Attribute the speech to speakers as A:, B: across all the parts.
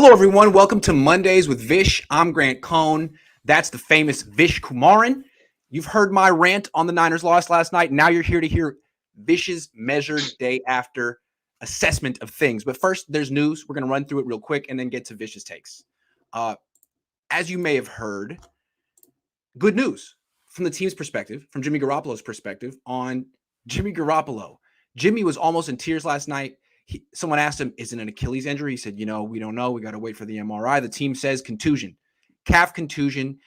A: Hello, everyone. Welcome to Mondays with Vish. I'm Grant Cohn. That's the famous Vish Kumaran. You've heard my rant on the Niners loss last night. Now you're here to hear Vish's measured day after assessment of things. But first, there's news. We're going to run through it real quick and then get to Vish's takes. As you may have heard, good news from the team's perspective, from Jimmy Garoppolo's perspective on Jimmy Garoppolo. Jimmy was almost in tears last night. Someone asked him, is it an Achilles injury? He said, we don't know. We got to wait for the MRI. The team says contusion, calf contusion.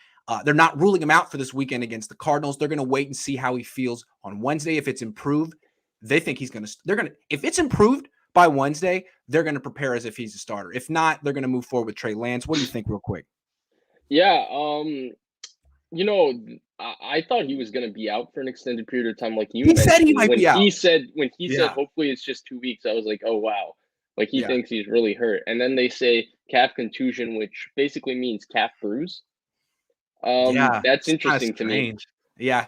A: They're not ruling him out for this weekend against the Cardinals. They're going to wait and see how he feels on Wednesday. If it's improved, they think if it's improved by Wednesday, they're going to prepare as if he's a starter. If not, they're going to move forward with Trey Lance. What do you think real quick?
B: Yeah, I thought he was going to be out for an extended period of time, like you
A: He
B: mentioned.
A: said he might be out.
B: He said hopefully it's just 2 weeks, I was like, oh wow, like he thinks he's really hurt. And then they say calf contusion, which basically means calf bruise. That's interesting to me.
A: Yeah,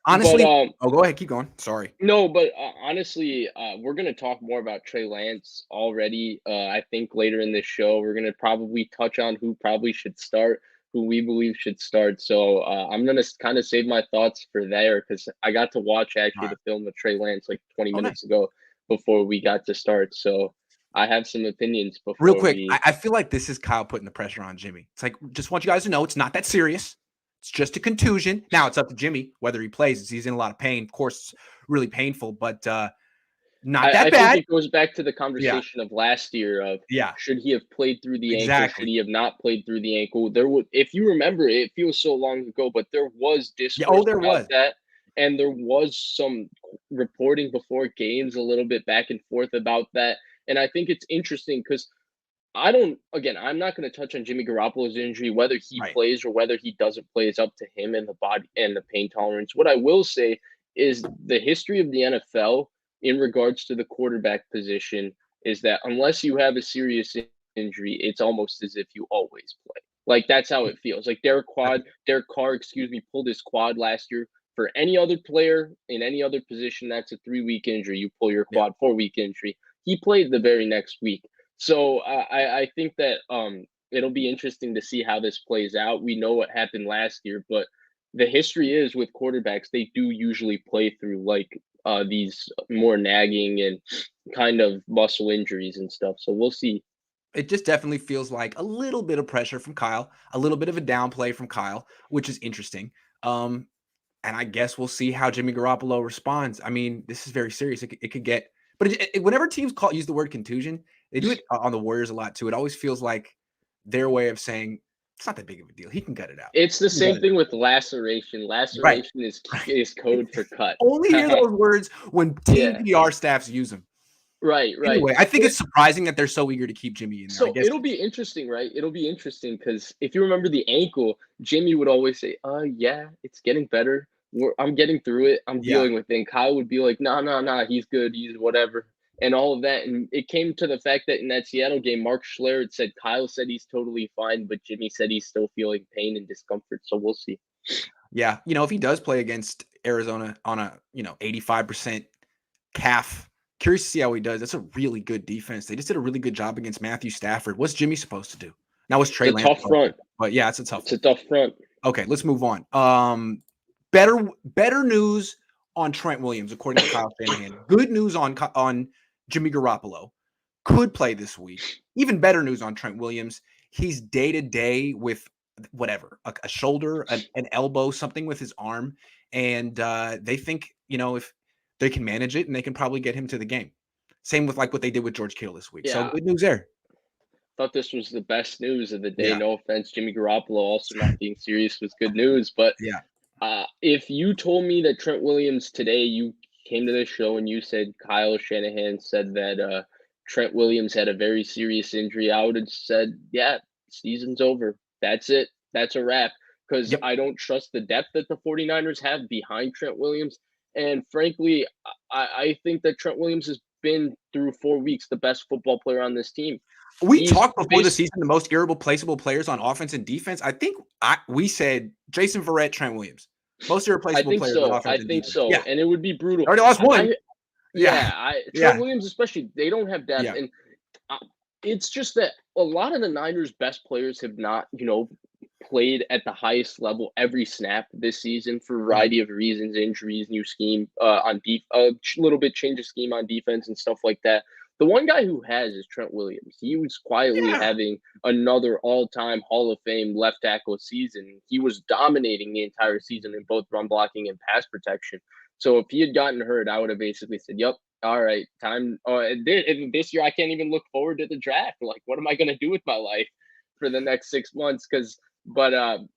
A: honestly. Go ahead, keep going. Sorry.
B: No, but honestly, we're going to talk more about Trey Lance already. I think later in this show, we're going to probably touch on who probably should start, who we believe should start. So I'm going to kind of save my thoughts for there because I got to watch actually the film of Trey Lance like 20 minutes ago before we got to start. So I have some opinions before.
A: Real quick, I feel like this is Kyle putting the pressure on Jimmy. It's like, just want you guys to know it's not that serious. It's just a contusion. Now it's up to Jimmy whether he plays. He's in a lot of pain. Of course, it's really painful, but not that bad.
B: I think it goes back to the conversation of last year of should he have played through the ankle? Should he have not played through the ankle? If you remember, it feels so long ago, but there was discourse about that, and there was some reporting before games a little bit back and forth about that. And I think it's interesting because I'm not going to touch on Jimmy Garoppolo's injury. Whether he plays or whether he doesn't play is up to him and the body and the pain tolerance. What I will say is the history of the NFL in regards to the quarterback position is that unless you have a serious injury, it's almost as if you always play. Like, that's how it feels. Like Derek Carr, pulled his quad last year. For any other player in any other position, that's a 3-week injury. You pull your quad, 4-week injury. He played the very next week. So I think that it'll be interesting to see how this plays out. We know what happened last year, but the history is with quarterbacks, they do usually play through like these more nagging and kind of muscle injuries and stuff. So we'll see.
A: It just definitely feels like a little bit of pressure from Kyle, a little bit of a downplay from Kyle, which is interesting. And I guess we'll see how Jimmy Garoppolo responds. I mean, this is very serious. It could get, but whenever teams use the word contusion, they do it on the Warriors a lot too. It always feels like their way of saying it's not that big of a deal. He can cut it out.
B: It's the same thing with laceration. Laceration is code for cut.
A: Only hear those words when team PR staffs use them.
B: Right.
A: Anyway, I think it's surprising that they're so eager to keep Jimmy in there.
B: So it'll be interesting, right? It'll be interesting because if you remember the ankle, Jimmy would always say, yeah, it's getting better. I'm getting through it. I'm dealing with it. And Kyle would be like, no, he's good. He's whatever. And all of that. And it came to the fact that in that Seattle game, Mark Schler had said Kyle said he's totally fine, but Jimmy said he's still feeling pain and discomfort. So we'll see.
A: Yeah. If he does play against Arizona on a, 85% calf, curious to see how he does. That's a really good defense. They just did a really good job against Matthew Stafford. What's Jimmy supposed to do? Now, what's Trey Lance?
B: Tough front.
A: But yeah, it's a tough
B: front.
A: Okay, let's move on. Better news on Trent Williams, according to Kyle Shanahan. Good news on Jimmy Garoppolo. Could play this week. Even better news on Trent Williams. He's day-to-day with whatever, a shoulder, an elbow, something with his arm. And they think, if they can manage it and they can probably get him to the game. Same with like what they did with George Kittle this week. So good news there.
B: Thought this was the best news of the day. No offense, Jimmy Garoppolo also not being serious was good news. But if you told me that Trent Williams today, you came to the show and you said Kyle Shanahan said that Trent Williams had a very serious injury, I would have said, yeah, season's over. That's it. That's a wrap. Because I don't trust the depth that the 49ers have behind Trent Williams. And frankly, I think that Trent Williams has been through 4 weeks the best football player on this team.
A: We talked before the season, the most irreplaceable players on offense and defense. I think we said Jason Verrett, Trent Williams. Most irreplaceable players on offense and defense.
B: So. Yeah. And it would be brutal.
A: Already lost one.
B: Trent Williams especially, they don't have depth. And It's just that a lot of the Niners' best players have not, played at the highest level every snap this season for a variety of reasons, injuries, new scheme on a little bit change of scheme on defense and stuff like that. The one guy who has is Trent Williams. He was quietly having another all-time Hall of Fame left tackle season. He was dominating the entire season in both run blocking and pass protection. So if he had gotten hurt, I would have basically said, "Yep, all right, time." This year, I can't even look forward to the draft. Like, what am I going to do with my life for the next 6 months? But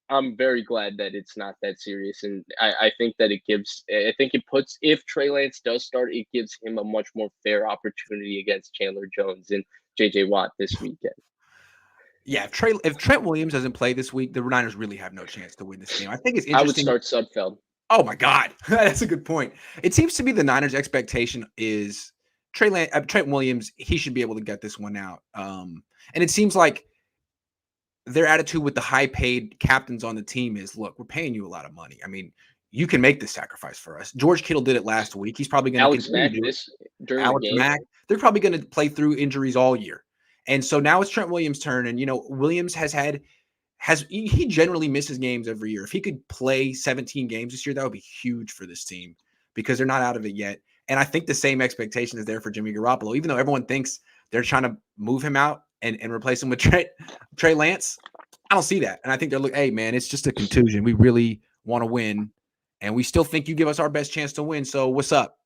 B: I'm very glad that it's not that serious, and I think that it puts, if Trey Lance does start, it gives him a much more fair opportunity against Chandler Jones and J.J. Watt this weekend.
A: Yeah, if Trent Williams doesn't play this week, the Niners really have no chance to win this game. I think it's interesting.
B: I would start Sudfeld.
A: Oh my God, that's a good point. It seems to be the Niners' expectation is Trent Williams. He should be able to get this one out. And it seems like their attitude with the high-paid captains on the team is, look, we're paying you a lot of money. I mean, you can make this sacrifice for us. George Kittle did it last week. He's probably going to continue to do it.
B: During
A: Alex
B: the game.
A: Mack, they're probably going to play through injuries all year. And so now it's Trent Williams' turn. And, Williams he generally misses games every year. If he could play 17 games this year, that would be huge for this team because they're not out of it yet. And I think the same expectation is there for Jimmy Garoppolo, even though everyone thinks they're trying to move him out and replace him with Trey Lance. I don't see that. And I think they're like, hey, man, it's just a contusion. We really want to win. And we still think you give us our best chance to win. So what's up?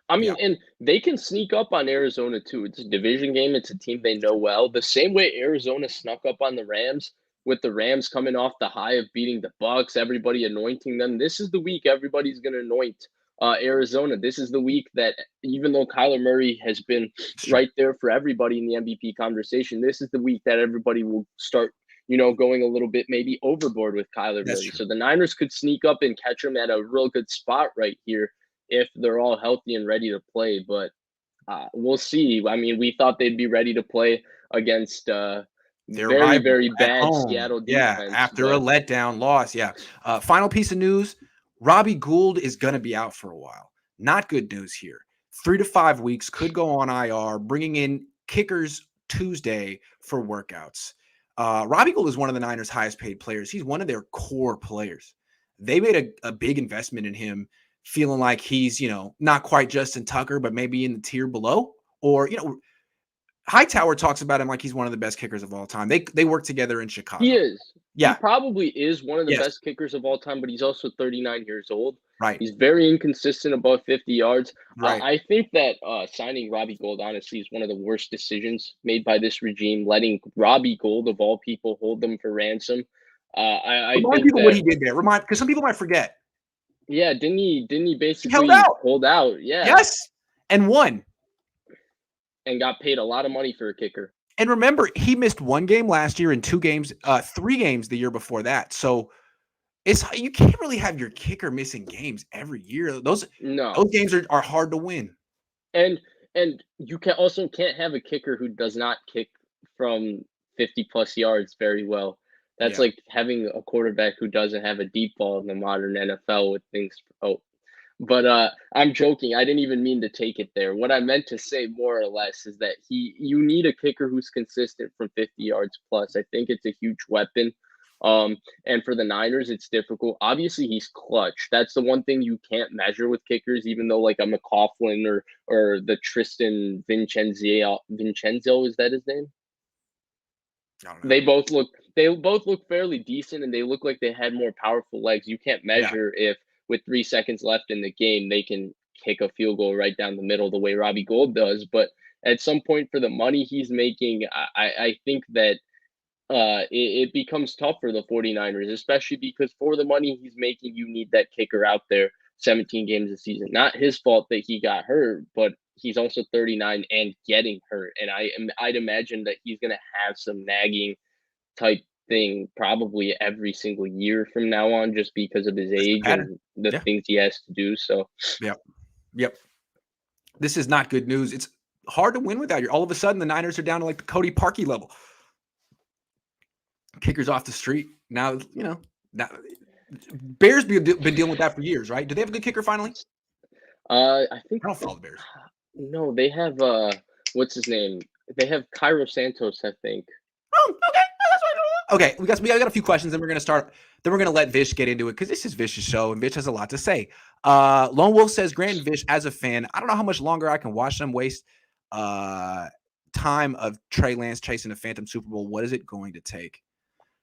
B: I mean, and they can sneak up on Arizona too. It's a division game. It's a team they know well. The same way Arizona snuck up on the Rams, with the Rams coming off the high of beating the Bucs, everybody anointing them. This is the week everybody's going to anoint Arizona. This is the week that, even though Kyler Murray has been right there for everybody in the MVP conversation, this is the week that everybody will start, going a little bit maybe overboard with Kyler Murray. So the Niners could sneak up and catch him at a real good spot right here if they're all healthy and ready to play. But we'll see. I mean, we thought they'd be ready to play against very, very bad Seattle defense.
A: Yeah, after a letdown loss. Yeah. Final piece of news. Robbie Gould is going to be out for a while. Not good news here. 3 to 5 weeks, could go on IR, bringing in kickers Tuesday for workouts. Robbie Gould is one of the Niners' highest paid players. He's one of their core players. They made a big investment in him, feeling like he's, not quite Justin Tucker, but maybe in the tier below. Or, Hightower talks about him like he's one of the best kickers of all time. They work together in Chicago.
B: He is.
A: Yeah.
B: He probably is one of the best kickers of all time, but he's also 39 years old.
A: Right.
B: He's very inconsistent above 50 yards.
A: Right.
B: I think that signing Robbie Gould, honestly, is one of the worst decisions made by this regime, letting Robbie Gould, of all people, hold them for ransom.
A: Remind people what he did there. Because some people might forget.
B: Yeah, didn't he basically hold out? Yeah.
A: Yes, and won.
B: And got paid a lot of money for a kicker.
A: And remember, he missed 1 game last year and 2 games, 3 games the year before that. So you can't really have your kicker missing games every year. Those games are hard to win.
B: And you can't have a kicker who does not kick from 50 plus yards very well. That's like having a quarterback who doesn't have a deep ball in the modern NFL with things. But I'm joking. I didn't even mean to take it there. What I meant to say more or less is that you need a kicker who's consistent from 50 yards plus. I think it's a huge weapon. And for the Niners, it's difficult. Obviously, he's clutch. That's the one thing you can't measure with kickers, even though like a McCaughlin or the Tristan Vincenzo, is that his name? They both look fairly decent, and they look like they had more powerful legs. You can't measure if with 3 seconds left in the game, they can kick a field goal right down the middle the way Robbie Gould does. But at some point, for the money he's making, I think that it becomes tough for the 49ers, especially because for the money he's making, you need that kicker out there 17 games a season. Not his fault that he got hurt, but he's also 39 and getting hurt. And I'd imagine that he's going to have some nagging type thing probably every single year from now on, just because of his age and the things he has to do. So,
A: Yep. This is not good news. It's hard to win without you. All of a sudden, the Niners are down to like the Cody Parkey level. Kickers off the street. Now, Bears been dealing with that for years, right? Do they have a good kicker finally?
B: I think
A: I don't follow the Bears.
B: No, they have what's his name? They have Cairo Santos, I think.
A: Oh, okay. Okay, we got a few questions, and we're gonna start. Then we're gonna let Vish get into it because this is Vish's show, and Vish has a lot to say. Lone Wolf says, Grant and Vish, as a fan, I don't know how much longer I can watch them waste time of Trey Lance chasing a phantom Super Bowl. What is it going to take?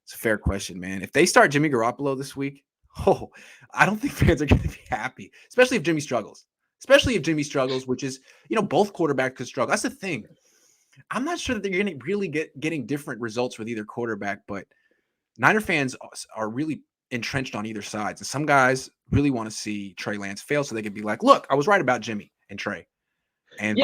A: It's a fair question, man. If they start Jimmy Garoppolo this week, I don't think fans are going to be happy, especially if Jimmy struggles. Which is, both quarterbacks could struggle. That's the thing. I'm not sure that they're going to really getting different results with either quarterback, but Niner fans are really entrenched on either side. And some guys really want to see Trey Lance fail so they can be like, look, I was right about Jimmy and Trey. And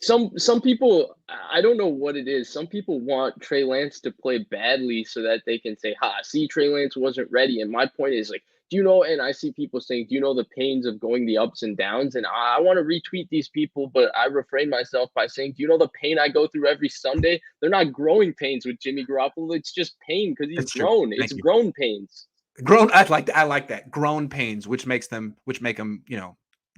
B: some people, I don't know what it is. Some people want Trey Lance to play badly so that they can say, see, Trey Lance wasn't ready. And my point is, like, do you know, and I see people saying, do you know the pains of going the ups and downs? And I want to retweet these people, but I refrain myself by saying, do you know the pain I go through every Sunday? They're not growing pains with Jimmy Garoppolo. It's just pain because he's grown. It's grown pains.
A: Grown. I like that. Grown pains, which make them,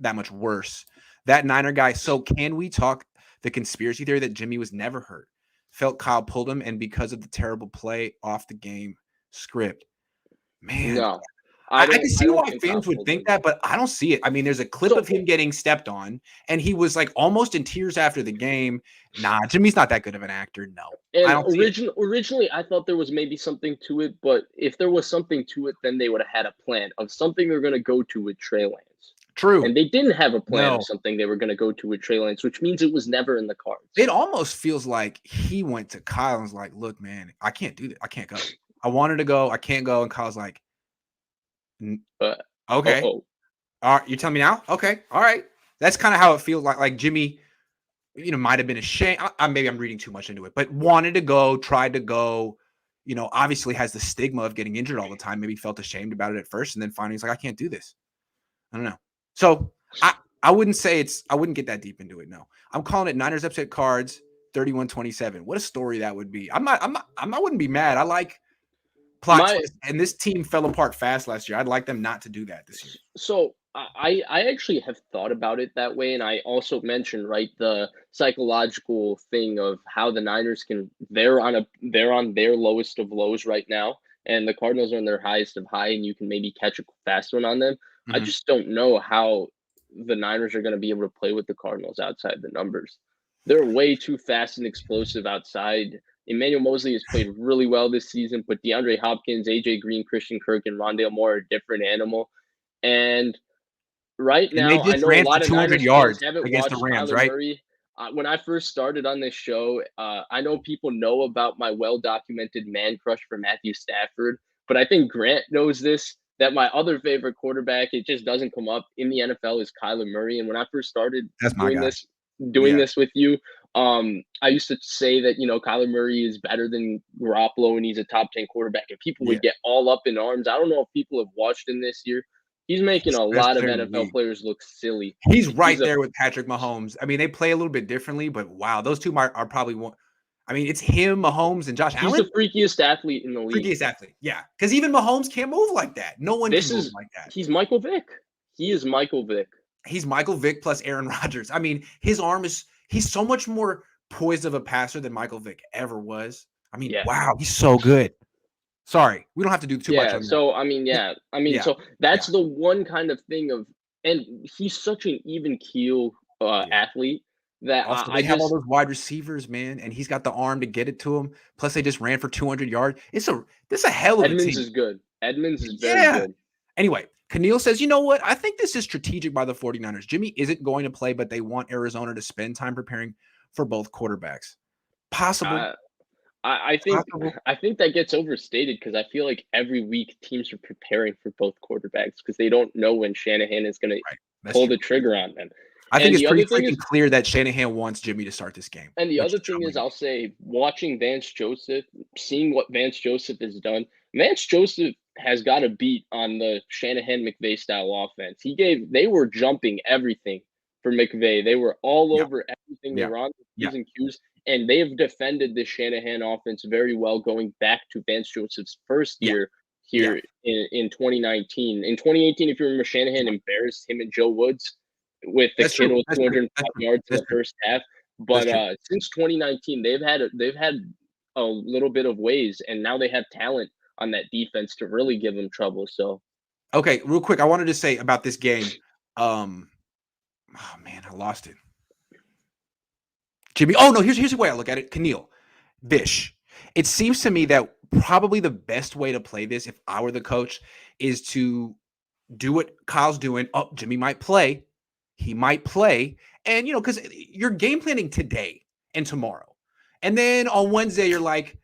A: that much worse. That Niner guy. So can we talk the conspiracy theory that Jimmy was never hurt? Felt Kyle pulled him, and because of the terrible play off the game script, man.
B: No.
A: I can see why fans would think that, but I don't see it. I mean, there's a clip of him getting stepped on, and he was like almost in tears after the game. Nah, Jimmy's not that good of an actor. No.
B: And originally, I thought there was maybe something to it, but if there was something to it, then they would have had a plan of something they're going to go to with Trey Lance.
A: True.
B: And they didn't have a plan of something they were going to go to with Trey Lance, which means it was never in the cards.
A: It almost feels like he went to Kyle and was like, look, man, I can't do that. I can't go. I wanted to go. I can't go. And Kyle's like, okay. All right, you tell me now? Okay. All right. That's kind of how it feels like Jimmy, might have been ashamed. Maybe I'm reading too much into it, but wanted to go, tried to go, obviously has the stigma of getting injured all the time. Maybe felt ashamed about it at first. And then finally he's like, I can't do this. I don't know. So I wouldn't say I wouldn't get that deep into it. No, I'm calling it Niners upset cards 31-27. What a story that would be. I wouldn't be mad. I like plot twist, and this team fell apart fast last year. I'd like them not to do that this year.
B: So I actually have thought about it that way. And I also mentioned, the psychological thing of how the Niners they're on their lowest of lows right now. And the Cardinals are on their highest of high, and you can maybe catch a fast one on them. Mm-hmm. I just don't know how the Niners are going to be able to play with the Cardinals outside the numbers. They're way too fast and explosive outside. Emmanuel Mosley has played really well this season, but DeAndre Hopkins, AJ Green, Christian Kirk, and Rondale Moore are a different animal. And right now, I know a lot of 200 yards against the Rams, right? Murray. When I first started on this show, I know people know about my well-documented man crush for Matthew Stafford, but I think Grant knows this, that my other favorite quarterback, it just doesn't come up in the NFL, is Kyler Murray. And when I first started doing this with you, I used to say that, Kyler Murray is better than Garoppolo and he's a top 10 quarterback, and people would get all up in arms. I don't know if people have watched him this year. He's making a lot of NFL players look silly.
A: He's right there with Patrick Mahomes. I mean, they play a little bit differently, but wow, those two are probably one. I mean, it's him, Mahomes, and Josh Allen.
B: He's the freakiest athlete in the league.
A: Freakiest athlete, yeah. Because even Mahomes can't move like that. No one can move like that.
B: He's Michael Vick. He is Michael Vick.
A: He's Michael Vick plus Aaron Rodgers. I mean, his arm he's so much more poised of a passer than Michael Vick ever was. I mean, wow, he's so good. Sorry, we don't have to do too much on that.
B: So that's the one kind of thing of, and he's such an even keel athlete that
A: also, they have all those wide receivers, man, and he's got the arm to get it to him. Plus, they just ran for 200 yards. This is a hell of a team.
B: Edmonds is good. Edmonds is very good.
A: Anyway, Keneal says, you know what? I think this is strategic by the 49ers. Jimmy isn't going to play, but they want Arizona to spend time preparing for both quarterbacks. Possible.
B: I think that gets overstated because I feel like every week teams are preparing for both quarterbacks because they don't know when Shanahan is going to pull the trigger on them.
A: I think it's pretty freaking clear that Shanahan wants Jimmy to start this game.
B: And the other thing is, I'll say, watching Vance Joseph, seeing what Vance Joseph has done, Vance Joseph has got a beat on the Shanahan McVay style offense. They were jumping everything for McVay. They were all over everything. They were on the Q's and Q's. And they have defended the Shanahan offense very well going back to Vance Joseph's first year here in 2019. In 2018, if you remember, Shanahan embarrassed him and Joe Woods with the Kittle 205 yards in the first half. But since 2019, they've had a little bit of ways, and now they have talent on that defense to really give them trouble. So,
A: okay, real quick, I wanted to say about this game. Oh man, I lost it. Jimmy. Oh no, here's the way I look at it. Keneal, Vish. It seems to me that probably the best way to play this, if I were the coach, is to do what Kyle's doing. Oh, Jimmy might play. He might play. And, because you're game planning today and tomorrow. And then on Wednesday, you're like,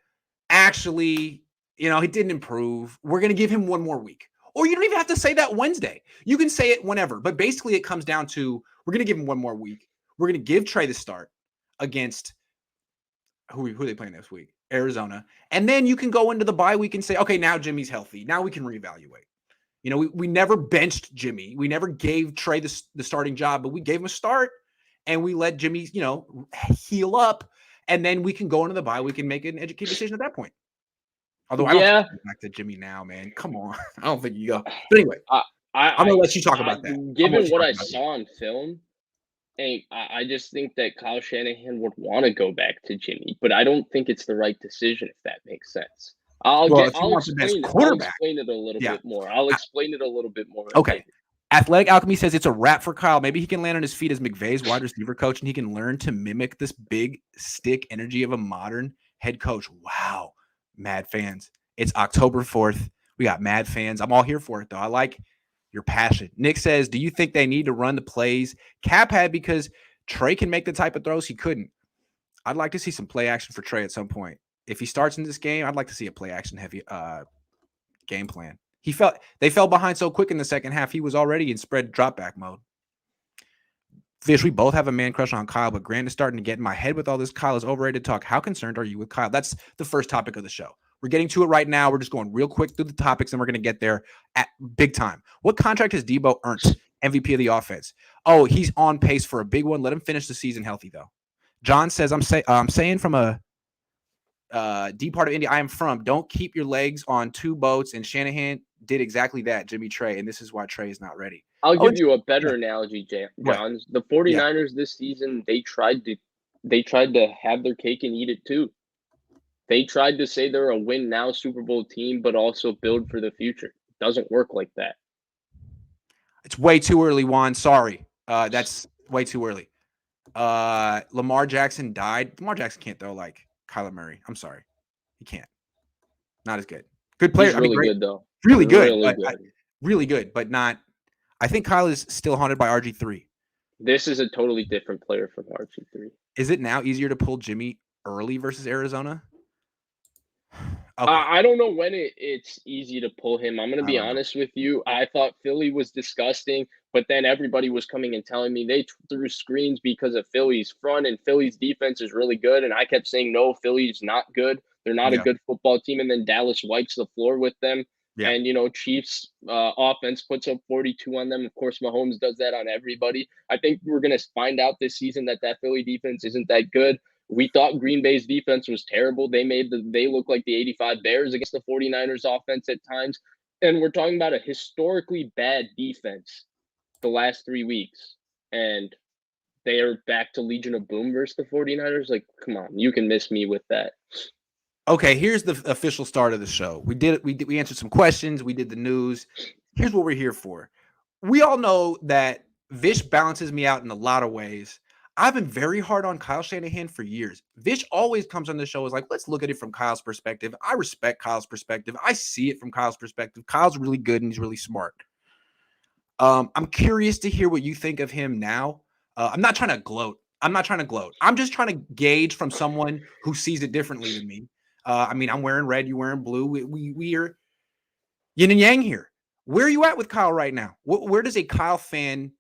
A: actually, he didn't improve. We're going to give him one more week. Or you don't even have to say that Wednesday. You can say it whenever. But basically, it comes down to we're going to give him one more week. We're going to give Trey the start against who are they playing this week? Arizona. And then you can go into the bye week and say, okay, now Jimmy's healthy. Now we can reevaluate. We never benched Jimmy. We never gave Trey the starting job, but we gave him a start and we let Jimmy, heal up. And then we can go into the bye. We can make an educated decision at that point. Although I don't think you go back to Jimmy now, man. Come on. I don't think you go. But anyway, I'm going to let you talk about that.
B: Given what I saw on film, I just think that Kyle Shanahan would want to go back to Jimmy, but I don't think it's the right decision, if that makes sense. I'll explain it a little bit more. I'll explain it a little bit more.
A: Okay. Athletic Alchemy says it's a wrap for Kyle. Maybe he can land on his feet as McVay's wide receiver coach, and he can learn to mimic this big stick energy of a modern head coach. Wow. Mad fans. It's October 4th. We got mad fans. I'm all here for it, though. I like your passion. Nick says, do you think they need to run the plays Cap had because Trey can make the type of throws he couldn't? I'd like to see some play action for Trey at some point. If he starts in this game, I'd like to see a play action heavy game plan. They fell behind so quick in the second half. He was already in spread drop back mode. Fish, we both have a man crush on Kyle, but Grant is starting to get in my head with all this Kyle is overrated talk. How concerned are you with Kyle? That's the first topic of the show. We're getting to it right now. We're just going real quick through the topics, and we're going to get there at big time. What contract has Debo earned? MVP of the offense. Oh, he's on pace for a big one. Let him finish the season healthy, though. John says, I'm saying from a deep part of India I am from, don't keep your legs on two boats, and Shanahan did exactly that, Jimmy Trey, and this is why Trey is not ready.
B: I'll give you a better analogy, John. The 49ers this season, they tried to have their cake and eat it too. They tried to say they're a win now Super Bowl team, but also build for the future. It doesn't work like that.
A: It's way too early, Juan. Sorry. That's way too early. Lamar Jackson died. Lamar Jackson can't throw like Kyler Murray. I'm sorry. He can't. Not as good. Good player.
B: He's really good, though.
A: Really good. Really good, but not. I think Kyle is still haunted by RG3.
B: This is a totally different player from RG3.
A: Is it now easier to pull Jimmy early versus Arizona?
B: Okay. I don't know when it's easy to pull him. I'm going to be honest with you. I thought Philly was disgusting, but then everybody was coming and telling me they threw screens because of Philly's front and Philly's defense is really good. And I kept saying, no, Philly's not good. They're not a good football team. And then Dallas wipes the floor with them. Yeah. And, Chiefs offense puts up 42 on them. Of course, Mahomes does that on everybody. I think we're going to find out this season that Philly defense isn't that good. We thought Green Bay's defense was terrible. They look like the 85 Bears against the 49ers offense at times. And we're talking about a historically bad defense the last 3 weeks. And they are back to Legion of Boom versus the 49ers. Like, come on, you can miss me with that.
A: Okay, here's the official start of the show. We answered some questions. We did the news. Here's what we're here for. We all know that Vish balances me out in a lot of ways. I've been very hard on Kyle Shanahan for years. Vish always comes on the show as like, let's look at it from Kyle's perspective. I respect Kyle's perspective. I see it from Kyle's perspective. Kyle's really good and he's really smart. I'm curious to hear what you think of him now. I'm not trying to gloat. I'm just trying to gauge from someone who sees it differently than me. I'm wearing red, you're wearing blue. We are yin and yang here. Where are you at with Kyle right now? Where does a Kyle fan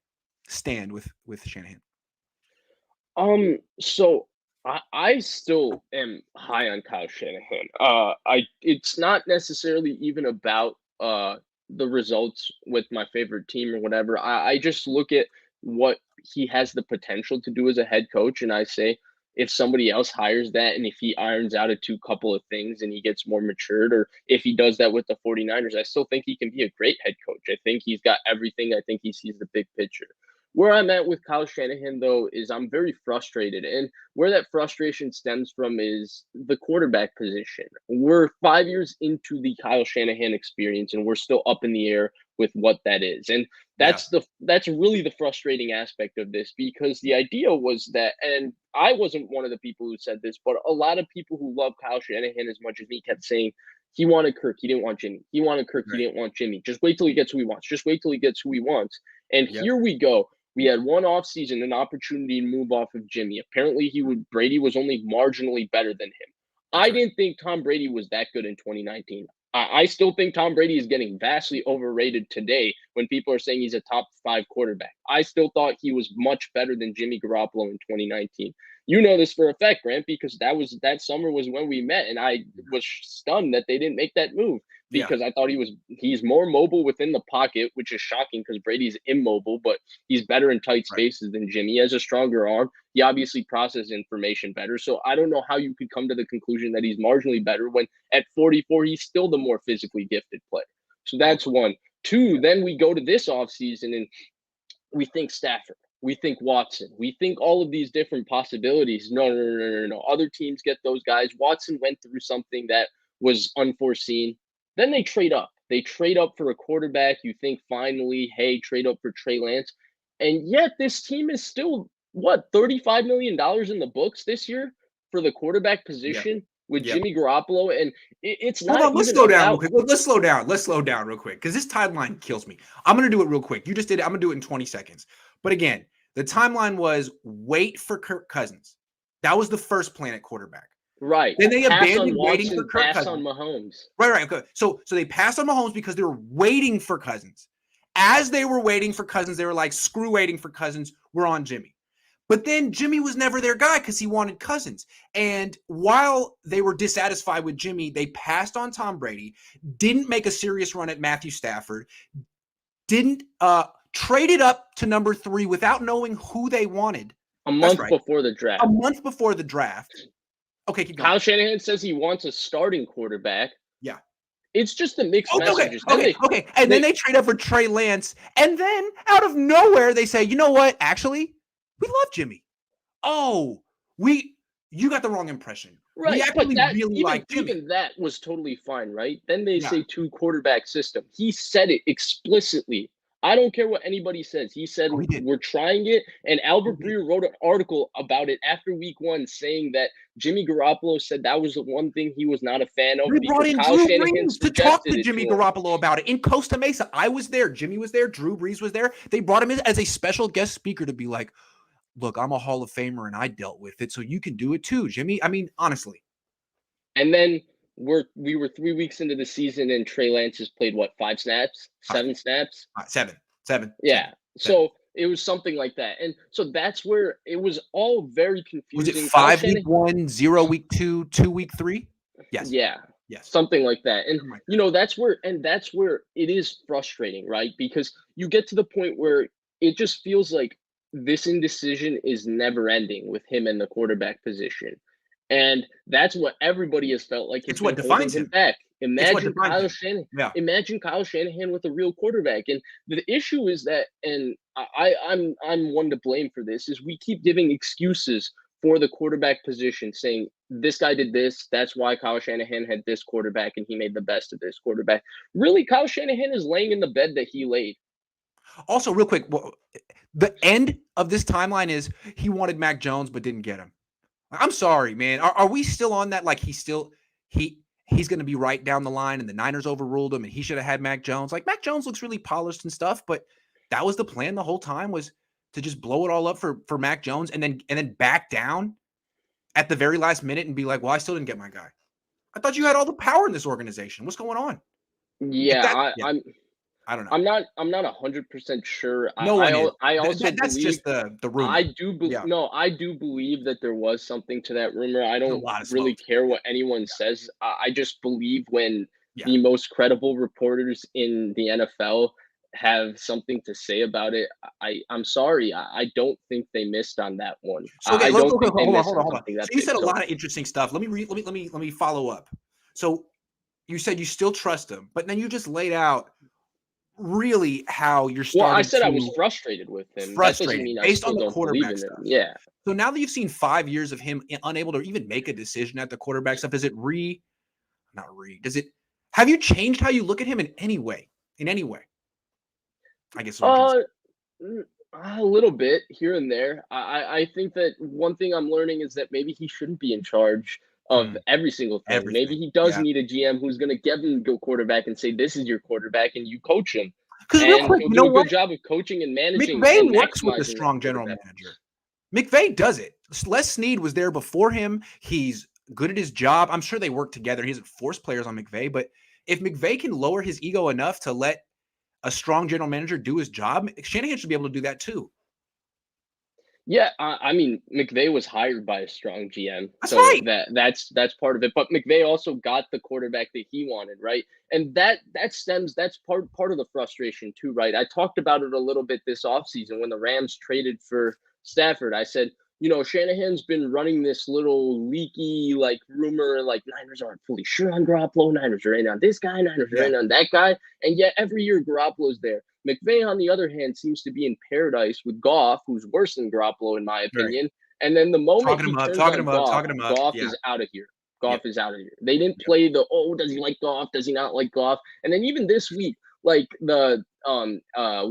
A: stand with Shanahan?
B: So I still am high on Kyle Shanahan. It's not necessarily even about the results with my favorite team or whatever. I just look at what he has the potential to do as a head coach, and I say if somebody else hires that and if he irons out couple of things and he gets more matured, or if he does that with the 49ers, I still think he can be a great head coach. I think he's got everything. I think he sees the big picture. Where I'm at with Kyle Shanahan, though, is I'm very frustrated. And where that frustration stems from is the quarterback position. We're 5 years into the Kyle Shanahan experience, and we're still up in the air with what that is. And that's really the frustrating aspect of this, because the idea was that, and I wasn't one of the people who said this, but a lot of people who love Kyle Shanahan as much as me kept saying he wanted Kirk, he didn't want Jimmy. He wanted Kirk, he didn't want Jimmy. Just wait till he gets who he wants. Just wait till he gets who he wants. And here we go. We had one offseason, an opportunity to move off of Jimmy. Apparently, Brady was only marginally better than him. I didn't think Tom Brady was that good in 2019. I still think Tom Brady is getting vastly overrated today when people are saying he's a top 5 quarterback. I still thought he was much better than Jimmy Garoppolo in 2019. You know this for a fact, Grant, because that summer was when we met, and I was stunned that they didn't make that move, because I thought he's more mobile within the pocket, which is shocking because Brady's immobile, but he's better in tight spaces than Jimmy. He has a stronger arm. He obviously processes information better. So I don't know how you could come to the conclusion that he's marginally better when at 44, he's still the more physically gifted player. So that's one. Two, then we go to this offseason and we think Stafford. We think Watson. We think all of these different possibilities. No. Other teams get those guys. Watson went through something that was unforeseen. Then they trade up. They trade up for a quarterback. You think finally, hey, trade up for Trey Lance. And yet this team is still, $35 million in the books this year for the quarterback position with Jimmy Garoppolo. And it's not.
A: Hold on, let's slow down real quick. Let's slow down. Let's slow down real quick, because this timeline kills me. I'm going to do it real quick. You just did it. I'm going to do it in 20 seconds. But again, the timeline was wait for Kirk Cousins. That was the first plan at quarterback.
B: Right.
A: Then they abandoned waiting for Kirk
B: Cousins.
A: On
B: Mahomes.
A: Right. Okay. So they passed on Mahomes because they were waiting for Cousins. As they were waiting for Cousins, they were like, screw waiting for Cousins. We're on Jimmy. But then Jimmy was never their guy because he wanted Cousins. And while they were dissatisfied with Jimmy, they passed on Tom Brady, didn't make a serious run at Matthew Stafford, didn't traded up to number 3 without knowing who they wanted.
B: A month before the draft.
A: A month before the draft. Okay, keep going.
B: Kyle Shanahan says he wants a starting quarterback.
A: Yeah.
B: It's just a mixed messages.
A: Okay. And then they trade up for Trey Lance. And then out of nowhere, they say, you know what? Actually, we love Jimmy. Oh, you got the wrong impression.
B: Right.
A: We actually really like Jimmy.
B: Even that was totally fine, right? Then they say 2 quarterback system. He said it explicitly. I don't care what anybody says. He said, we're trying it. And Albert Breer wrote an article about it after week 1 saying that Jimmy Garoppolo said that was the one thing he was not a fan of.
A: We brought in Drew Brees to talk to Jimmy Garoppolo about it in Costa Mesa. I was there. Jimmy was there. Drew Brees was there. They brought him in as a special guest speaker to be like, look, I'm a Hall of Famer and I dealt with it, so you can do it too, Jimmy. I mean, honestly.
B: And then we were 3 weeks into the season and Trey Lance has played 5 snaps, 7 snaps,
A: 7.
B: Yeah. So it was something like that, and so that's where it was all very confusing.
A: Was it 5 week 1, 0 week 2, 2 week 3? Yes.
B: Yeah. Yes. Something like that, and that's where it is frustrating, right? Because you get to the point where it just feels like this indecision is never ending with him in the quarterback position. And that's what everybody has felt like.
A: It's what defines him
B: back. Imagine Kyle Shanahan. Yeah. Imagine Kyle Shanahan with a real quarterback. And the issue is that, and I'm one to blame for this, is we keep giving excuses for the quarterback position, saying this guy did this. That's why Kyle Shanahan had this quarterback and he made the best of this quarterback. Really, Kyle Shanahan is laying in the bed that he laid.
A: Also, real quick, the end of this timeline is he wanted Mac Jones but didn't get him. I'm sorry, man. Are we still on that? Like he's going to be right down the line and the Niners overruled him and he should have had Mac Jones. Like Mac Jones looks really polished and stuff, but that was the plan the whole time, was to just blow it all up for Mac Jones and then back down at the very last minute and be like, well, I still didn't get my guy. I thought you had all the power in this organization. What's going on?
B: Yeah,
A: I don't know.
B: I'm not 100% sure.
A: No one
B: I also
A: that's
B: believe,
A: just the rumor.
B: I do believe that there was something to that rumor. I don't really care what anyone says. I just believe when the most credible reporters in the NFL have something to say about it. I'm sorry. I don't think they missed on that one.
A: So okay, hold on. So you said a lot of interesting stuff. Let me follow up. So you said you still trust him, but then you just laid out really how you're starting
B: Well, I said
A: to
B: I was frustrated with him. That doesn't mean I
A: based
B: still
A: on the
B: don't believe
A: quarterback
B: in
A: stuff.
B: him. Yeah.
A: So now that you've seen 5 years of him unable to even make a decision at the quarterback stuff, does it does it have you changed how you look at him in any way? In any way? I guess what I'm trying to say.
B: A little bit here and there. I think that one thing I'm learning is that maybe he shouldn't be in charge of every single thing. Maybe
A: Everything.
B: he does
A: Yeah.
B: need a GM who's going to give him go quarterback and say, "This is your quarterback," and you coach him.
A: Because real
B: And
A: quick,
B: he'll
A: you
B: do
A: know
B: a good
A: what?
B: job of coaching and managing
A: McVay
B: and
A: works with a
B: maximizing that
A: strong general
B: quarterback.
A: manager. McVay does it. Les Snead was there before him. He's good at his job. I'm sure they work together. He doesn't force players on McVay, but if McVay can lower his ego enough to let a strong general manager do his job, Shanahan should be able to do that too.
B: Yeah, I mean, McVay was hired by a strong GM,
A: That's
B: so
A: right.
B: that's part of it. But McVay also got the quarterback that he wanted, right? And that's part of the frustration too, right? I talked about it a little bit this offseason when the Rams traded for Stafford. I said, Shanahan's been running this little leaky like rumor, like Niners aren't fully sure on Garoppolo, Niners are in on this guy, Niners are in on that guy, and yet every year Garoppolo's there. McVay, on the other hand, seems to be in paradise with Goff, who's worse than Garoppolo, in my opinion. Right. And then the moment he turns on Goff, Goff is out of here. Goff is out of here. They didn't play the, does he like Goff? Does he not like Goff? And then even this week, like the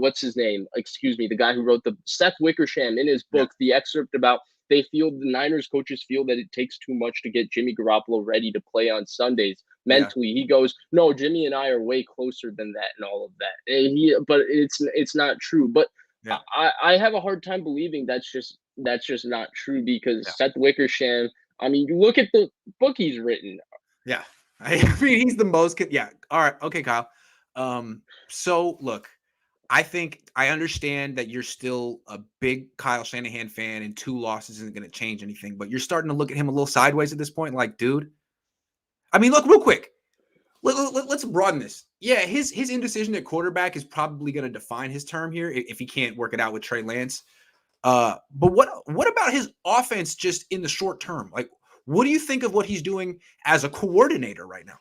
B: what's his name? Excuse me, the guy who wrote the Seth Wickersham in his book, the excerpt about the Niners coaches feel that it takes too much to get Jimmy Garoppolo ready to play on Sundays mentally. He goes, no, Jimmy and I are way closer than that and all of that. But it's not true. But I have a hard time believing that's just not true because Seth Wickersham, I mean, you look at the book he's written.
A: Yeah. I mean, he's the most. Yeah. All right. Okay, Kyle. So look, I think I understand that you're still a big Kyle Shanahan fan and 2 losses isn't going to change anything, but you're starting to look at him a little sideways at this point. Like, dude, I mean, look, real quick. Let's broaden this. Yeah, his indecision at quarterback is probably going to define his term here if he can't work it out with Trey Lance. But what about his offense just in the short term? Like, what do you think of what he's doing as a coordinator right now?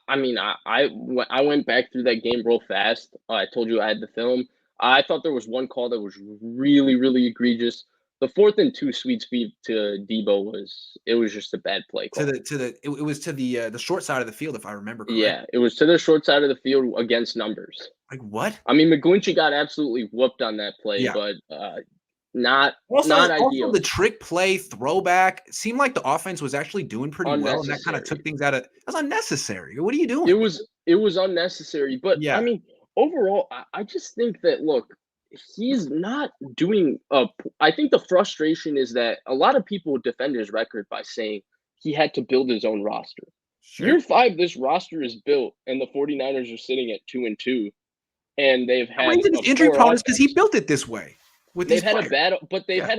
B: I mean, I went back through that game real fast. I told you I had the film. I thought there was one call that was really, really egregious. The 4th and 2 sweet speed to Debo was just a bad play call.
A: It was to the short side of the field, if I remember correctly.
B: Yeah, it was to the short side of the field against numbers.
A: Like what?
B: I mean, McGlinchey got absolutely whooped on that play, but not ideal.
A: Also, the trick play throwback seemed like the offense was actually doing pretty well, and that kind of took things out of. That's unnecessary. What are you doing?
B: It was unnecessary, but I mean, overall, I just think that look, he's not doing. I think the frustration is that a lot of people defend his record by saying he had to build his own roster. Sure. Year 5, this roster is built, and the 49ers are sitting at 2-2, and they've had.
A: The reason it's injury prone is because he built it this way.
B: They've had a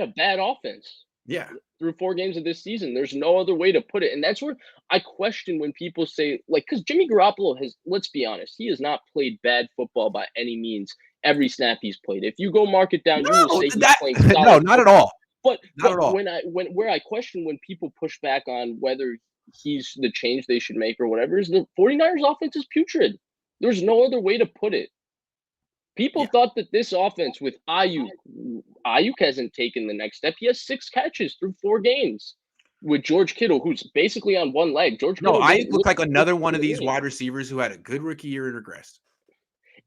B: bad offense.
A: Yeah.
B: Through 4 games of this season. There's no other way to put it. And that's where I question when people say, like, because Jimmy Garoppolo has, let's be honest, he has not played bad football by any means every snap he's played. If you go mark it down, you will say he's playing solid.
A: No, not at all.
B: But where I question when people push back on whether he's the change they should make or whatever is the 49ers offense is putrid. There's no other way to put it. People thought that this offense with Ayuk hasn't taken the next step. He has 6 catches through 4 games with George Kittle, who's basically on one leg.
A: Ayuk looked like another one of these wide receivers who had a good rookie year and regressed.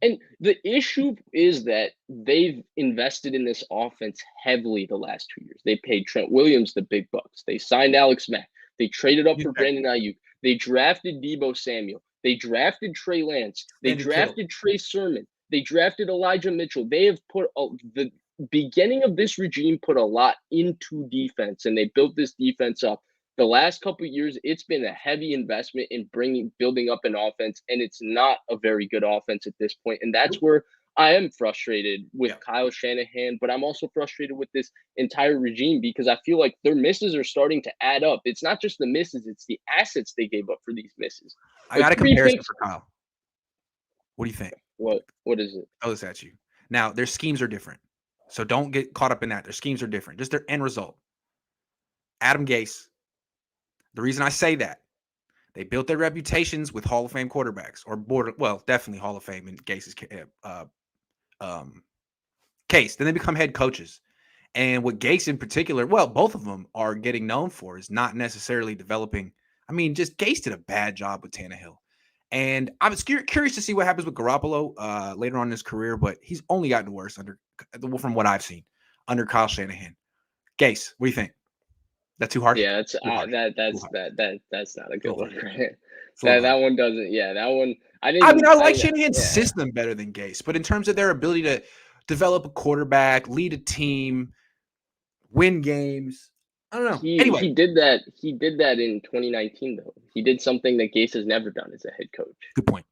B: And the issue is that they've invested in this offense heavily the last 2 years. They paid Trent Williams the big bucks. They signed Alex Mack. They traded up for Brandon Ayuk. They drafted Deebo Samuel. They drafted Trey Lance. They drafted Trey Sermon. They drafted Elijah Mitchell. They have put the beginning of this regime put a lot into defense, and they built this defense up. The last couple of years, it's been a heavy investment in building up an offense, and it's not a very good offense at this point. And that's where I am frustrated with Kyle Shanahan, but I'm also frustrated with this entire regime because I feel like their misses are starting to add up. It's not just the misses, it's the assets they gave up for these misses.
A: I got a comparison for Kyle. What do you think?
B: What is it?
A: Throw this at you. Now, their schemes are different. So don't get caught up in that. Their schemes are different. Just their end result. Adam Gase. The reason I say that, They built their reputations with Hall of Fame quarterbacks, or definitely Hall of Fame in Gase's case. Then they become head coaches. And what Gase in particular, both of them are getting known for is not necessarily developing. I mean, just Gase did a bad job with Tannehill. And I was curious to see what happens with Garoppolo later on in his career, but he's only gotten worse from what I've seen under Kyle Shanahan. Gase, what do you think? That's too hard.
B: Yeah, that's not a good one. That one doesn't. Yeah, that one. I
A: like Shanahan's system better than Gase, but in terms of their ability to develop a quarterback, lead a team, win games, I don't know.
B: He did that in 2019 though. He did something that Gase has never done as a head coach.
A: Good point.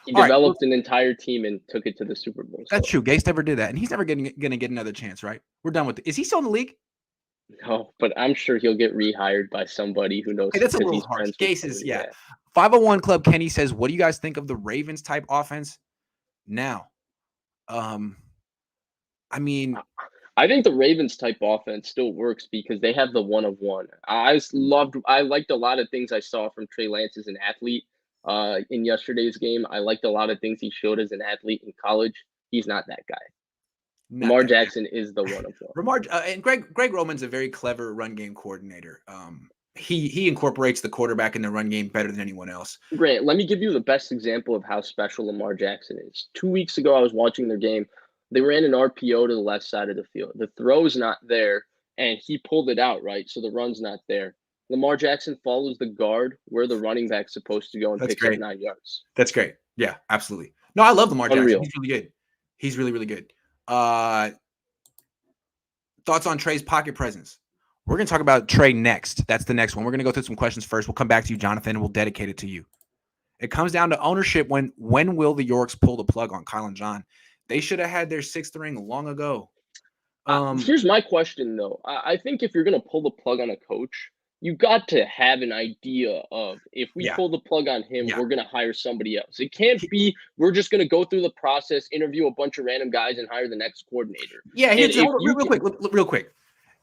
B: He developed an entire team and took it to the Super Bowl.
A: That's true. Gase never did that, and he's never going to get another chance, right? We're done with it. Is he still in the league?
B: No, but I'm sure he'll get rehired by somebody who knows.
A: Hey, that's a little harsh. Gase is, 501 Club Kenny says, what do you guys think of the Ravens type offense now? I mean,
B: I think the Ravens type offense still works because they have the one of one. I liked a lot of things I saw from Trey Lance as an athlete in yesterday's game. I liked a lot of things he showed as an athlete in college. He's not that guy. Lamar Jackson is the one of one.
A: And Greg Roman's a very clever run game coordinator. He incorporates the quarterback in the run game better than anyone else.
B: Grant, let me give you the best example of how special Lamar Jackson is. 2 weeks ago, I was watching their game. They ran an RPO to the left side of the field. The throw's not there, and he pulled it out, right? So the run's not there. Lamar Jackson follows the guard where the running back's supposed to go and picks up 9 yards.
A: That's great. Yeah, absolutely. No, I love Lamar Jackson. He's really good. He's really, really good. Thoughts on Trey's pocket presence? We're going to talk about Trey next. That's the next one. We're going to go through some questions first. We'll come back to you, Jonathan, and we'll dedicate it to you. It comes down to ownership. When will the Yorks pull the plug on Kyle and John? They should have had their 6th ring long ago.
B: Here's my question, though. I think if you're going to pull the plug on a coach, you got to have an idea of, if we pull the plug on him, we're going to hire somebody else. It can't be we're just going to go through the process, interview a bunch of random guys, and hire the next coordinator.
A: Yeah, real quick.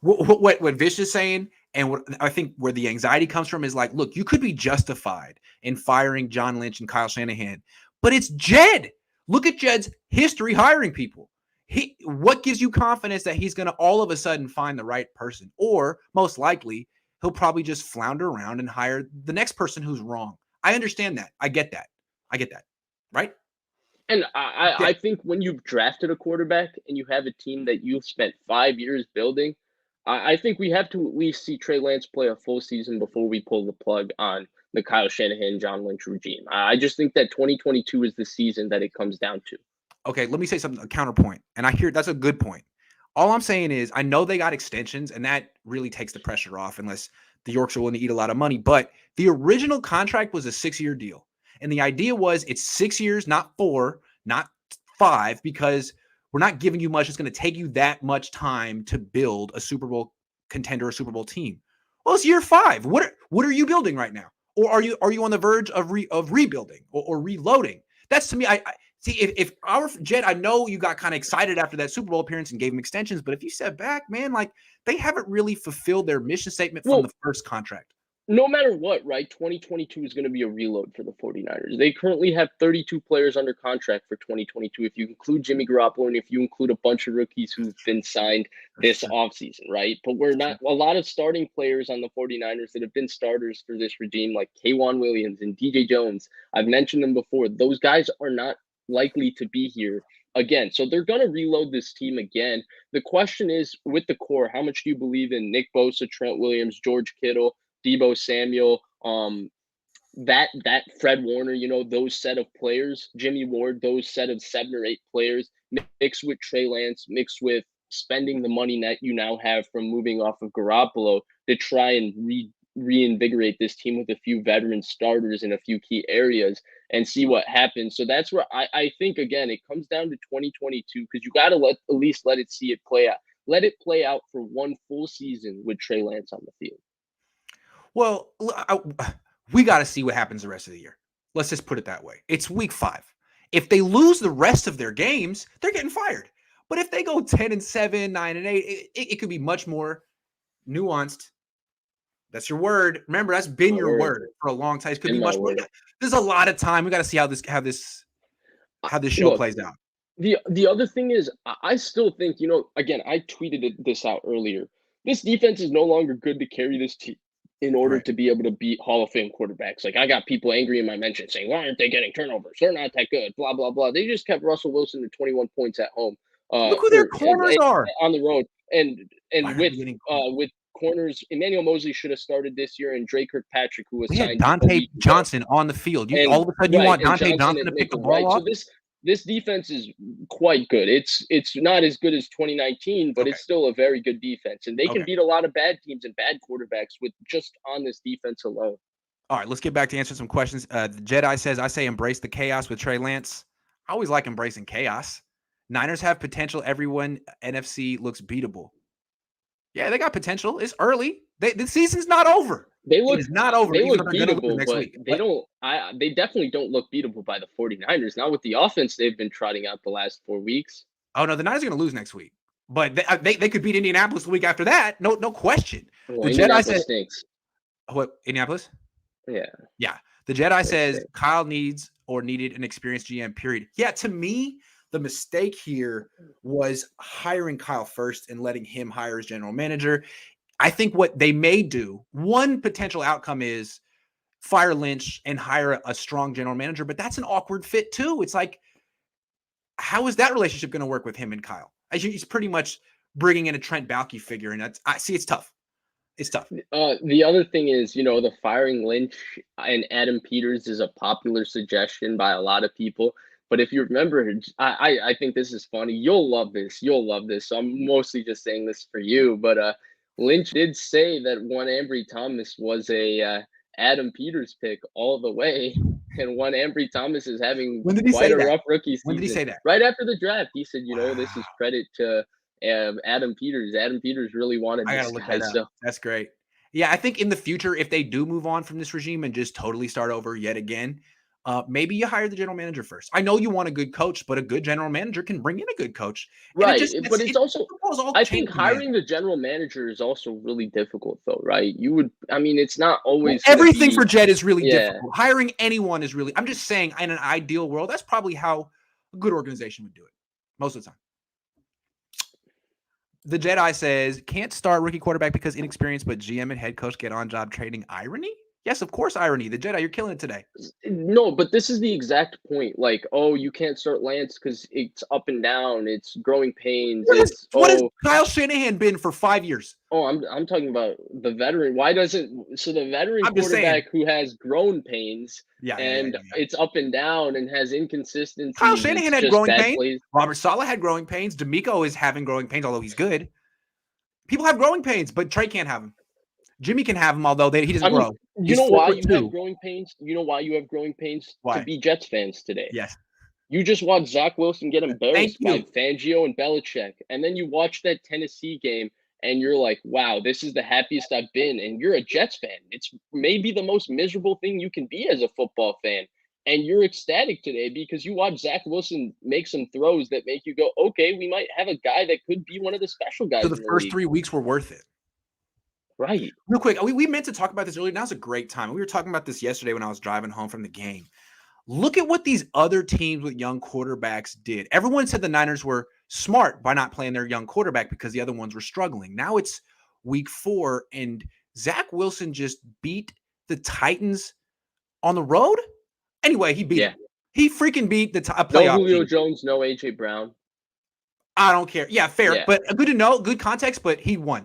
A: What Vish is saying, and what I think where the anxiety comes from is like, look, you could be justified in firing John Lynch and Kyle Shanahan, but it's Jed. Look at Jed's history hiring people. What gives you confidence that he's going to all of a sudden find the right person? Or most likely, he'll probably just flounder around and hire the next person who's wrong. I understand that. I get that. Right?
B: And I think when you've drafted a quarterback and you have a team that you've spent 5 years building, I think we have to at least see Trey Lance play a full season before we pull the plug on the Kyle Shanahan, John Lynch regime. I just think that 2022 is the season that it comes down to.
A: Okay, let me say something, a counterpoint. And I hear that's a good point. All I'm saying is I know they got extensions, and that really takes the pressure off unless the Yorks are willing to eat a lot of money. But the original contract was a 6-year deal. And the idea was it's 6 years, not 4, not 5, because we're not giving you much. It's going to take you that much time to build a Super Bowl contender, a Super Bowl team. Well, it's year 5. What are you building right now? Or are you on the verge of rebuilding or reloading? That's, to me, I see if our Jed, I know you got kind of excited after that Super Bowl appearance and gave him extensions, but if you step back, man, like they haven't really fulfilled their mission statement from the first contract.
B: No matter what, right? 2022 is going to be a reload for the 49ers. They currently have 32 players under contract for 2022. If you include Jimmy Garoppolo and if you include a bunch of rookies who've been signed this offseason, right? But we're not a lot of starting players on the 49ers that have been starters for this regime, like K'Wan Williams and DJ Jones. I've mentioned them before. Those guys are not likely to be here again. So they're going to reload this team again. The question is, with the core, how much do you believe in Nick Bosa, Trent Williams, George Kittle, Deebo Samuel, that Fred Warner, those set of players, Jimmy Ward, those set of 7 or 8 players, mixed with Trey Lance, mixed with spending the money that you now have from moving off of Garoppolo to try and reinvigorate this team with a few veteran starters in a few key areas and see what happens. So that's where I think, again, it comes down to 2022 because you got to at least let it see it play out. Let it play out for one full season with Trey Lance on the field.
A: Well, we got to see what happens the rest of the year. Let's just put it that way. It's week 5. If they lose the rest of their games, they're getting fired. But if they go 10-7, 9-8, it could be much more nuanced. That's your word. Remember, that's been your word for a long time. It could be much more. There's a lot of time. We got to see how this show plays out.
B: The other thing is, I still think, again, I tweeted this out earlier. This defense is no longer good to carry this team in order to be able to beat Hall of Fame quarterbacks. Like, I got people angry in my mention saying, why aren't they getting turnovers? They're not that good, blah, blah, blah. They just kept Russell Wilson to 21 points at home.
A: Look who their corners are.
B: On the road. And with corners, Emmanuel Mosley should have started this year, and Drake Kirkpatrick, who was signed
A: Dante Johnson on the field. All of a sudden, you want Dante Johnson to pick the ball off?
B: So this defense is quite good. It's not as good as 2019, but it's still a very good defense, and they can beat a lot of bad teams and bad quarterbacks with just on this defense alone.
A: All right, let's get back to answering some questions. The Jedi says, I say embrace the chaos with Trey Lance. I always like embracing chaos. Niners have potential. Everyone NFC looks beatable. Yeah, they got potential. It's early. The season's not over. It's not over.
B: They look beatable, but they definitely don't look beatable by the 49ers. Not with the offense they've been trotting out the last 4 weeks.
A: Oh, no, the Niners are going to lose next week. But they could beat Indianapolis the week after that. No question.
B: Well, the Jedi says stinks.
A: What, Indianapolis?
B: Yeah.
A: Yeah. The Jedi says Kyle needed an experienced GM, period. Yeah, to me, the mistake here was hiring Kyle first and letting him hire his general manager. I think what they may do, one potential outcome is fire Lynch and hire a strong general manager, but that's an awkward fit too. It's like, how is that relationship going to work with him and Kyle? He's pretty much bringing in a Trent Baalke figure, and it's tough. It's tough.
B: The other thing is, the firing Lynch and Adam Peters is a popular suggestion by a lot of people. But if you remember, I think this is funny. You'll love this. So I'm mostly just saying this for you. But Lynch did say that one Ambry Thomas was a Adam Peters pick all the way. And one Ambry Thomas is having quite a rough rookie season.
A: When did he say that?
B: Right after the draft. He said, this is credit to Adam Peters. Adam Peters really wanted this guy. So
A: that's great. Yeah, I think in the future, if they do move on from this regime and just totally start over yet again, maybe you hire the general manager first. I know you want a good coach, but a good general manager can bring in a good coach.
B: Right. I think hiring the general manager is also really difficult though, right? It's not always
A: everything for Jed is really difficult. Hiring anyone is really, I'm just saying in an ideal world, that's probably how a good organization would do it most of the time. The Jedi says, can't start rookie quarterback because inexperienced, but GM and head coach get on job training. Irony? Yes, of course, irony. The Jedi, you're killing it today.
B: No, but this is the exact point. Like, you can't start Lance because it's up and down. It's growing pains.
A: What has Kyle Shanahan been for 5 years?
B: Oh, I'm talking about the veteran. The veteran quarterback who has growing pains it's up and down and has inconsistency.
A: Kyle Shanahan had growing pains. Robert Saleh had growing pains. D'Amico is having growing pains, although he's good. People have growing pains, but Trey can't have them. Jimmy can have them, although he doesn't grow.
B: You know why you have growing pains? To be Jets fans today.
A: Yes.
B: You just watch Zach Wilson get embarrassed by Fangio and Belichick. And then you watch that Tennessee game and you're like, wow, this is the happiest I've been. And you're a Jets fan. It's maybe the most miserable thing you can be as a football fan. And you're ecstatic today because you watch Zach Wilson make some throws that make you go, okay, we might have a guy that could be one of the special guys.
A: So the first 3 weeks were worth it.
B: Right.
A: Real quick, we meant to talk about this earlier. Now's a great time. We were talking about this yesterday when I was driving home from the game. Look at what these other teams with young quarterbacks did. Everyone said the Niners were smart by not playing their young quarterback because the other ones were struggling. Now it's week 4, and Zach Wilson just beat the Titans on the road? Anyway, he beat them. He freaking beat a playoff
B: team. No Julio Jones, no A.J. Brown.
A: I don't care. Yeah, fair. Yeah. But good to know, good context, but he won.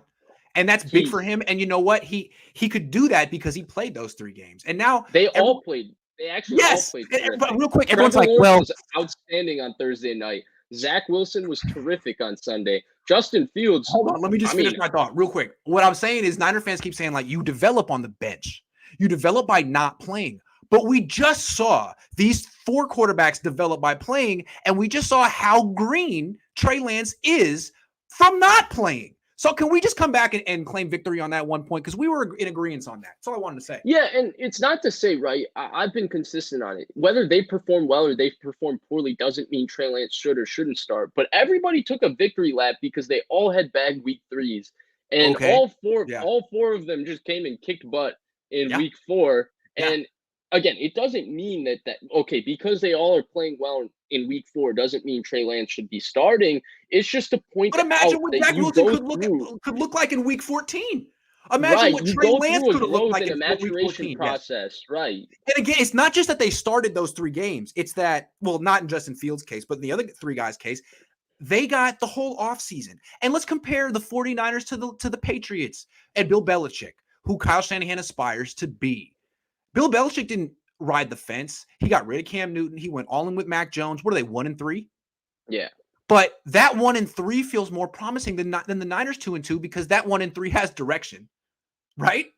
A: And that's big for him. And you know what? He could do that because he played those 3 games. And now
B: they all played. They actually all played.
A: But real quick, everyone's like, well,
B: was outstanding on Thursday night. Zach Wilson was terrific on Sunday. Justin Fields.
A: Hold on, let me just finish my thought real quick. What I'm saying is Niner fans keep saying, like, you develop on the bench. You develop by not playing. But we just saw these 4 quarterbacks develop by playing, and we just saw how green Trey Lance is from not playing. So can we just come back and claim victory on that one point? Because we were in agreement on that. That's all I wanted to say.
B: Yeah, and it's not to say, right, I've been consistent on it. Whether they perform well or they perform poorly doesn't mean Trey Lance should or shouldn't start. But everybody took a victory lap because they all had bad week 3s. And
A: Okay.
B: all four of them just came and kicked butt in week 4. And again, it doesn't mean that okay, because they all are playing well in week 4 doesn't mean Trey Lance should be starting. It's just to point
A: But imagine
B: out
A: what
B: that
A: Zach
B: you
A: Wilson
B: go
A: could look like in week 14. Imagine
B: right,
A: what
B: you
A: Trey
B: go
A: Lance
B: through a
A: could have looked
B: growth
A: like
B: and a
A: in week
B: maturation
A: 14. Yes.
B: process, right?
A: And again, it's not just that they started those 3 games. It's that, well, not in Justin Fields' case, but in the other 3 guys' case, they got the whole offseason. And let's compare the 49ers to the Patriots and Bill Belichick, who Kyle Shanahan aspires to be. Bill Belichick didn't ride the fence. He got rid of Cam Newton. He went all in with Mac Jones. What are they, 1-3?
B: Yeah.
A: But that 1-3 feels more promising than the Niners 2-2 because that 1-3 has direction, right?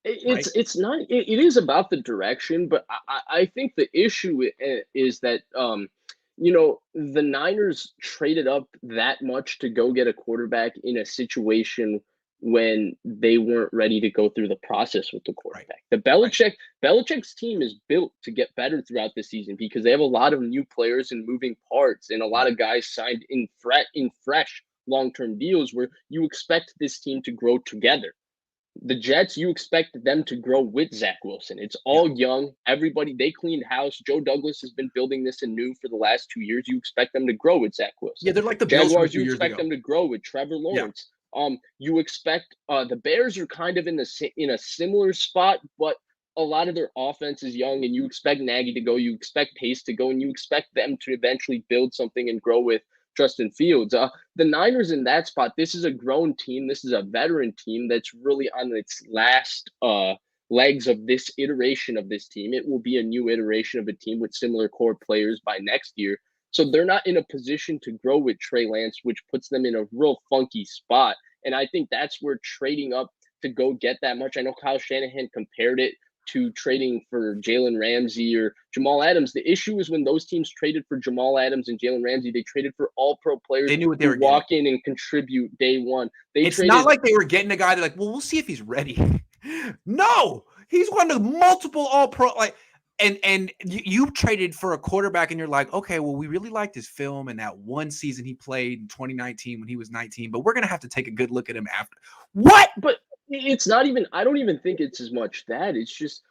B: It's not. It is about the direction, but I think the issue is that the Niners traded up that much to go get a quarterback in a situation when they weren't ready to go through the process with the quarterback. The Belichick's team is built to get better throughout the season because they have a lot of new players and moving parts, and a lot of guys signed in fresh long-term deals where you expect this team to grow together. The Jets, you expect them to grow with Zach Wilson. It's all young. Everybody, they cleaned house. Joe Douglas has been building this anew for the last 2 years. You expect them to grow with Zach Wilson.
A: Yeah, they're like the
B: Jaguars, you expect them to grow with Trevor Lawrence. You expect the Bears are kind of in a similar spot, but a lot of their offense is young, and you expect Nagy to go. You expect Pace to go, and you expect them to eventually build something and grow with Justin Fields. The Niners in that spot, this is a grown team. This is a veteran team that's really on its last legs of this iteration of this team. It will be a new iteration of a team with similar core players by next year. So they're not in a position to grow with Trey Lance, which puts them in a real funky spot. And I think that's where trading up to go get that much. I know Kyle Shanahan compared it to trading for Jalen Ramsey or Jamal Adams. The issue is when those teams traded for Jamal Adams and Jalen Ramsey, they traded for all-pro players
A: they knew what they were
B: walk in and contribute day one.
A: It's not like they were getting a guy that, like, well, we'll see if he's ready. No, he's one of multiple all-pro. Like, and you traded for a quarterback, and you're like, okay, well, we really liked his film and that one season he played in 2019 when he was 19, but we're gonna have to take a good look at him after. What?
B: But it's not even. I don't even think it's as much that. It's just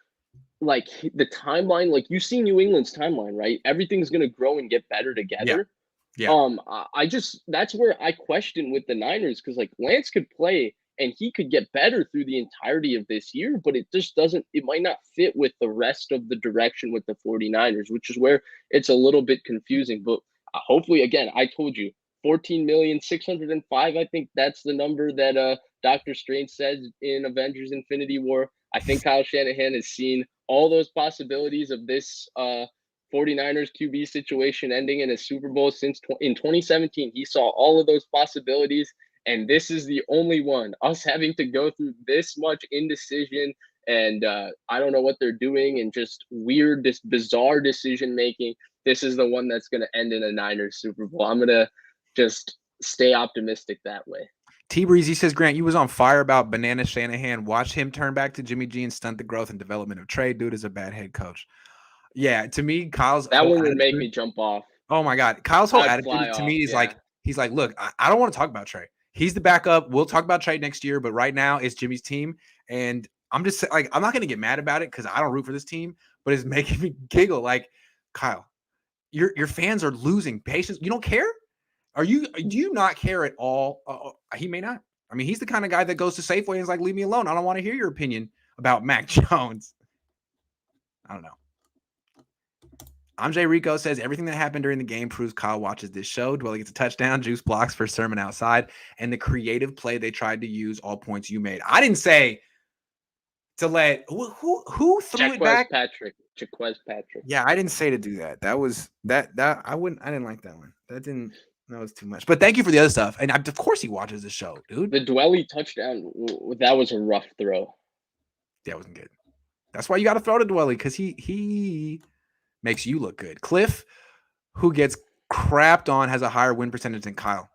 B: like the timeline. Like you see New England's timeline, right? Everything's gonna grow and get better together.
A: Yeah.
B: I just that's where I question with the Niners because like Lance could play and he could get better through the entirety of this year, but it just doesn't, it might not fit with the rest of the direction with the 49ers, which is where it's a little bit confusing. But hopefully, again, I told you 14,605,000. I think that's the number that Dr. Strange said in Avengers Infinity War. I think Kyle Shanahan has seen all those possibilities of this 49ers QB situation ending in a Super Bowl since in 2017. He saw all of those possibilities, and this is the only one. Us having to go through this much indecision, and I don't know what they're doing, and just weird, this bizarre decision making. This is the one that's going to end in a Niners Super Bowl. I'm going to just stay optimistic that way.
A: T Breezy says, Grant, you was on fire about Banana Shanahan. Watch him turn back to Jimmy G and stunt the growth and development of Trey. Dude is a bad head coach. Yeah, to me, Kyle's
B: that one would make me jump off.
A: Oh my God. Kyle's whole attitude to me is like, he's like, look, I don't want to talk about Trey. He's the backup. We'll talk about Trey next year, but right now it's Jimmy's team. And I'm just like, I'm not going to get mad about it because I don't root for this team, but it's making me giggle. Like, Kyle, your fans are losing patience. You don't care? Do you not care at all? He may not. I mean, he's the kind of guy that goes to Safeway and is like, leave me alone. I don't want to hear your opinion about Mac Jones. I don't know. Amjay Rico says, everything that happened during the game proves Kyle watches this show. Dwelly gets a touchdown, Juice blocks for Sermon outside, and the creative play they tried to use, all points you made. I didn't say to let who threw it back?
B: Jaquez Patrick.
A: Yeah, I didn't say to do that. That was that I didn't like that one. That was too much. But thank you for the other stuff. And of course he watches the show, dude.
B: The Dwelly touchdown, that was a rough throw.
A: That wasn't good. That's why you got to throw to Dwelly, because he makes you look good. Cliff, who gets crapped on, has a higher win percentage than Kyle.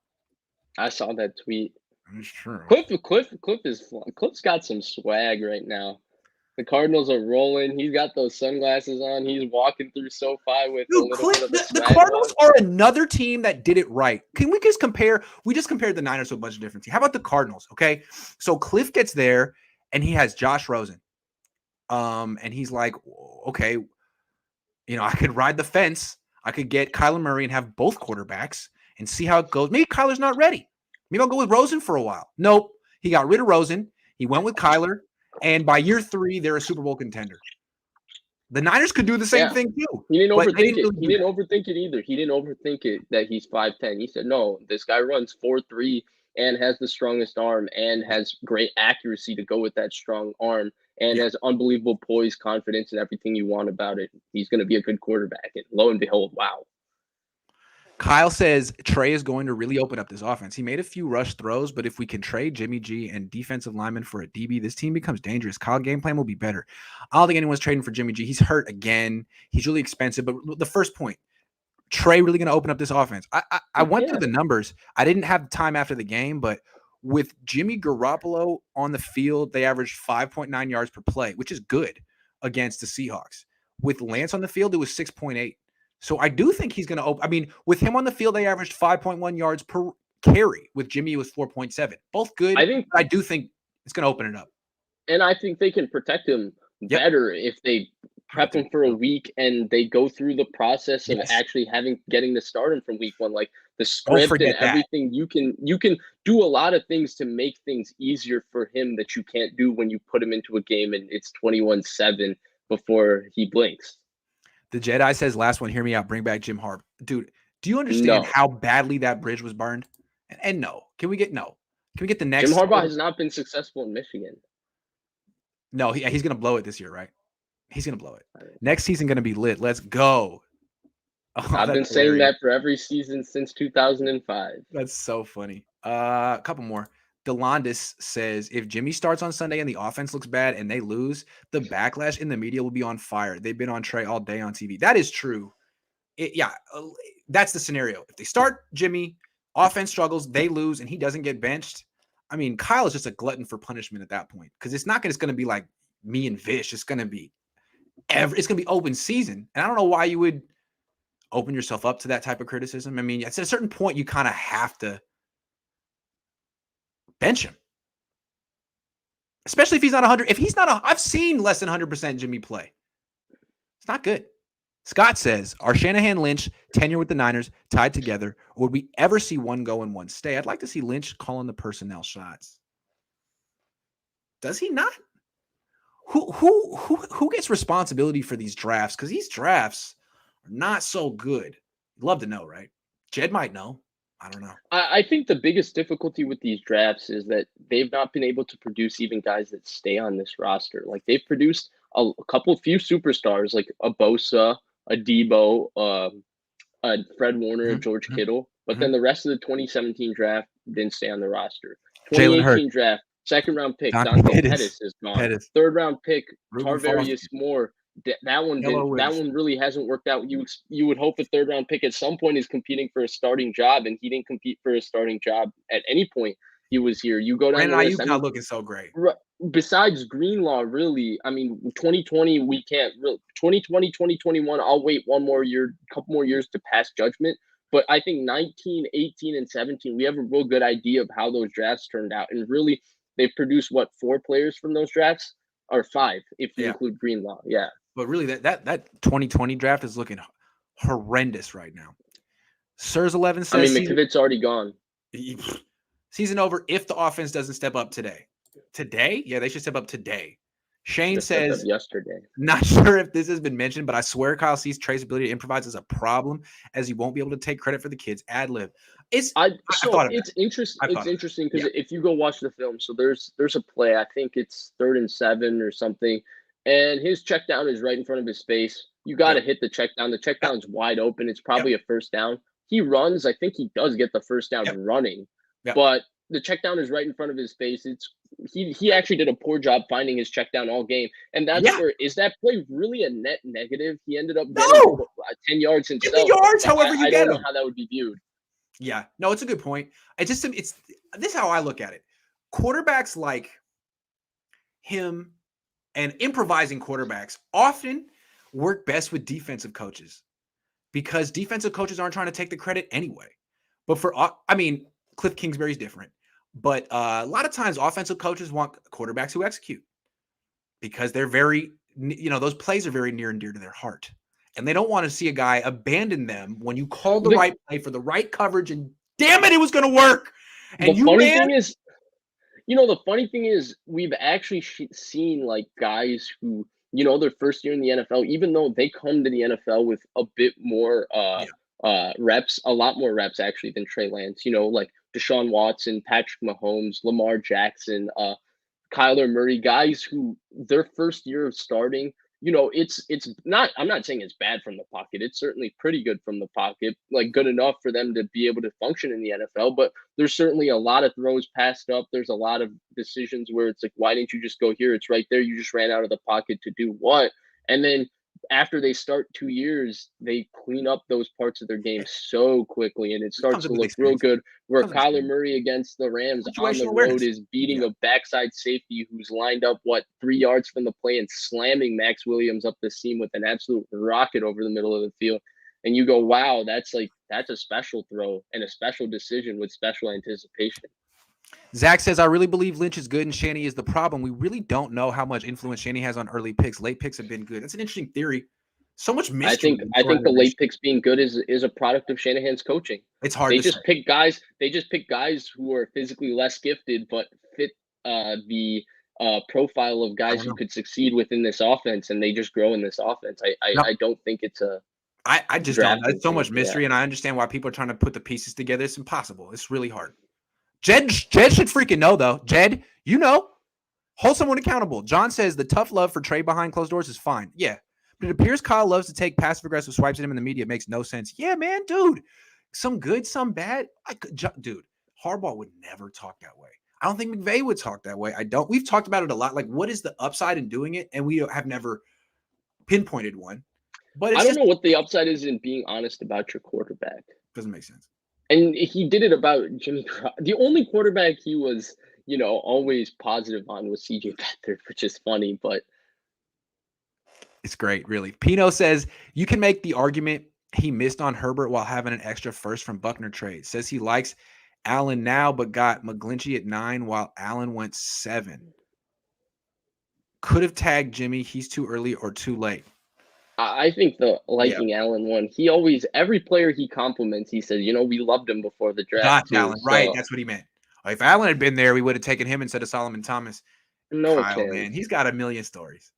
B: I saw that tweet.
A: I'm sure.
B: Cliff's got some swag right now. The Cardinals are rolling. He's got those sunglasses on. He's walking through SoFi with a little bit of a
A: the Cardinals are another team that did it right. Can we just compare? We just compared the Niners to a bunch of different teams. How about the Cardinals? Okay, so Cliff gets there and he has Josh Rosen, and he's like, okay, I could ride the fence. I could get Kyler Murray and have both quarterbacks and see how it goes. Maybe Kyler's not ready. Maybe I'll go with Rosen for a while. Nope, he got rid of Rosen. He went with Kyler. And by year 3, they're a Super Bowl contender. The Niners could do the same thing too.
B: He didn't overthink it. He didn't overthink it either. He didn't overthink it that he's 5'10". He said, no, this guy runs 4.3 and has the strongest arm and has great accuracy to go with that strong arm and has unbelievable poise, confidence, and everything you want about it. He's going to be a good quarterback. And lo and behold, wow.
A: Kyle says Trey is going to really open up this offense. He made a few rush throws, but if we can trade Jimmy G and defensive lineman for a DB, this team becomes dangerous. Kyle game plan will be better. I don't think anyone's trading for Jimmy G. He's hurt again. He's really expensive. But the first point, Trey really going to open up this offense. I went through the numbers. I didn't have time after the game, but with Jimmy Garoppolo on the field, they averaged 5.9 yards per play, which is good against the Seahawks. With Lance on the field, it was 6.8. So I do think he's going to open. I mean, with him on the field, they averaged 5.1 yards per carry. With Jimmy, it was 4.7. Both good. I do think it's going to open it up.
B: And I think they can protect him better if they prep him for a week and they go through the process of actually getting to start him from week 1, like the script and everything. You can do a lot of things to make things easier for him that you can't do when you put him into a game and it's 21-7 before he blinks.
A: The Jedi says, last one, hear me out, bring back Jim Harbaugh. Dude, do you understand how badly that bridge was burned? And no. Can we get the next?
B: Jim Harbaugh has not been successful in Michigan.
A: No, he's going to blow it this year, right? He's going to blow it. Next season going to be lit. Let's go.
B: Oh, I've been saying that for every season since 2005.
A: That's so funny. A couple more. Delandis says, if Jimmy starts on Sunday and the offense looks bad and they lose, the backlash in the media will be on fire. They've been on Trey all day on TV. That is true. That's the scenario. If they start Jimmy, offense struggles, they lose, and he doesn't get benched, I mean, Kyle is just a glutton for punishment at that point because it's going to be like me and Vish. It's going to be open season. And I don't know why you would open yourself up to that type of criticism. I mean, at a certain point, you kind of have to bench him, especially if he's not 100. If he's not, I've seen less than 100% Jimmy play. It's not good. Scott says, are Shanahan Lynch tenure with the Niners tied together, or would we ever see one go and one stay? I'd like to see Lynch calling the personnel shots. Does he not? Who gets responsibility for these drafts? Because these drafts are not so good. You'd love to know, right? Jed might know. I don't know.
B: I think the biggest difficulty with these drafts is that they've not been able to produce even guys that stay on this roster. Like they've produced a few superstars like a Bosa, a Debo, a Fred Warner, and George Kittle. But then the rest of the 2017 draft didn't stay on the roster. 2018 draft, second round pick, Dante Pettis is gone. Third round pick, Tarvarius Moore. That one really hasn't worked out. You would hope a third round pick at some point is competing for a starting job, and he didn't compete for a starting job at any point he was here. You go down.
A: And Ayuk's not looking so great.
B: Besides Greenlaw, really, I mean, 2020 we can't. 2020, 2021. I'll wait one more year, couple more years to pass judgment. But I think 19, 18, and 17, we have a real good idea of how those drafts turned out, and really, they've produced 4 players from those drafts, or 5 if you include Greenlaw. Yeah.
A: But really, that 2020 draft is looking horrendous right now. Sirs 11 says,
B: I mean, McKivit's already gone.
A: Season over if the offense doesn't step up today. Today? Yeah, they should step up today. Shane says,
B: yesterday.
A: Not sure if this has been mentioned, but I swear Kyle sees Trey's ability to improvise as a problem, as he won't be able to take credit for the kids ad lib. It's
B: interesting because if you go watch the film, so there's a play, I think it's 3rd and 7 or something. And his check down is right in front of his face. You got to hit the check down. The check down's wide open. It's probably a first down. He runs. I think he does get the first down running. But the check down is right in front of his face. He actually did a poor job finding his check down all game. And that's where, is that play really a net negative? He ended up getting 10 yards himself.
A: Give the yards however you get them.
B: I don't know how that would be viewed.
A: Yeah. No, it's a good point. This is how I look at it. Quarterbacks like him, And improvising quarterbacks often work best with defensive coaches because defensive coaches aren't trying to take the credit anyway. But Cliff Kingsbury's different. But a lot of times offensive coaches want quarterbacks who execute because they're very, those plays are very near and dear to their heart. And they don't want to see a guy abandon them when you call the right play for the right coverage and damn it was going to work. And
B: the funny thing is we've actually seen like guys who, their first year in the NFL, even though they come to the NFL with a bit more reps, a lot more reps actually than Trey Lance, like Deshaun Watson, Patrick Mahomes, Lamar Jackson, Kyler Murray, guys who their first year of starting, it's not, I'm not saying it's bad from the pocket. It's certainly pretty good from the pocket, like good enough for them to be able to function in the NFL. But there's certainly a lot of throws passed up. There's a lot of decisions where it's like, why didn't you just go here? It's right there. You just ran out of the pocket to do what? And then after they start 2 years, they clean up those parts of their game so quickly, and it starts to look real good. Where Kyler Murray against the Rams on the road is beating a backside safety who's lined up 3 yards from the play and slamming Max Williams up the seam with an absolute rocket over the middle of the field. And you go, wow, that's a special throw and a special decision with special anticipation.
A: Zach says, I really believe Lynch is good and Shanny is the problem. We really don't know how much influence Shanny has on early picks. Late picks have been good. That's an interesting theory. So much mystery.
B: I think the late picks being good is a product of Shanahan's coaching.
A: It's hard.
B: They just pick guys who are physically less gifted but fit the profile of guys who could succeed within this offense, and they just grow in this offense. I don't think it's a.
A: I just don't. It's so much mystery, and I understand why people are trying to put the pieces together. It's impossible. It's really hard. Jed should freaking know, though. Jed, hold someone accountable. John says the tough love for Trey behind closed doors is fine. Yeah. But it appears Kyle loves to take passive-aggressive swipes at him in the media. It makes no sense. Yeah, man, dude. Some good, some bad. Dude, Harbaugh would never talk that way. I don't think McVay would talk that way. We've talked about it a lot. Like, what is the upside in doing it? And we have never pinpointed one. But
B: I don't know what the upside is in being honest about your quarterback.
A: Doesn't make sense.
B: And he did it about Jimmy Garoppolo. The only quarterback he was, always positive on was CJ Beathard, which is funny, but
A: it's great, really. Pino says you can make the argument he missed on Herbert while having an extra first from Buckner trade. Says he likes Allen now, but got McGlinchey at 9 while Allen went 7. Could have tagged Jimmy. He's too early or too late.
B: I think the liking Allen one. He always, every player he compliments, he says, we loved him before the draft.
A: Not Allen, right? That's what he meant. If Allen had been there, we would have taken him instead of Solomon Thomas.
B: No,
A: Kyle, man, he's got a million stories.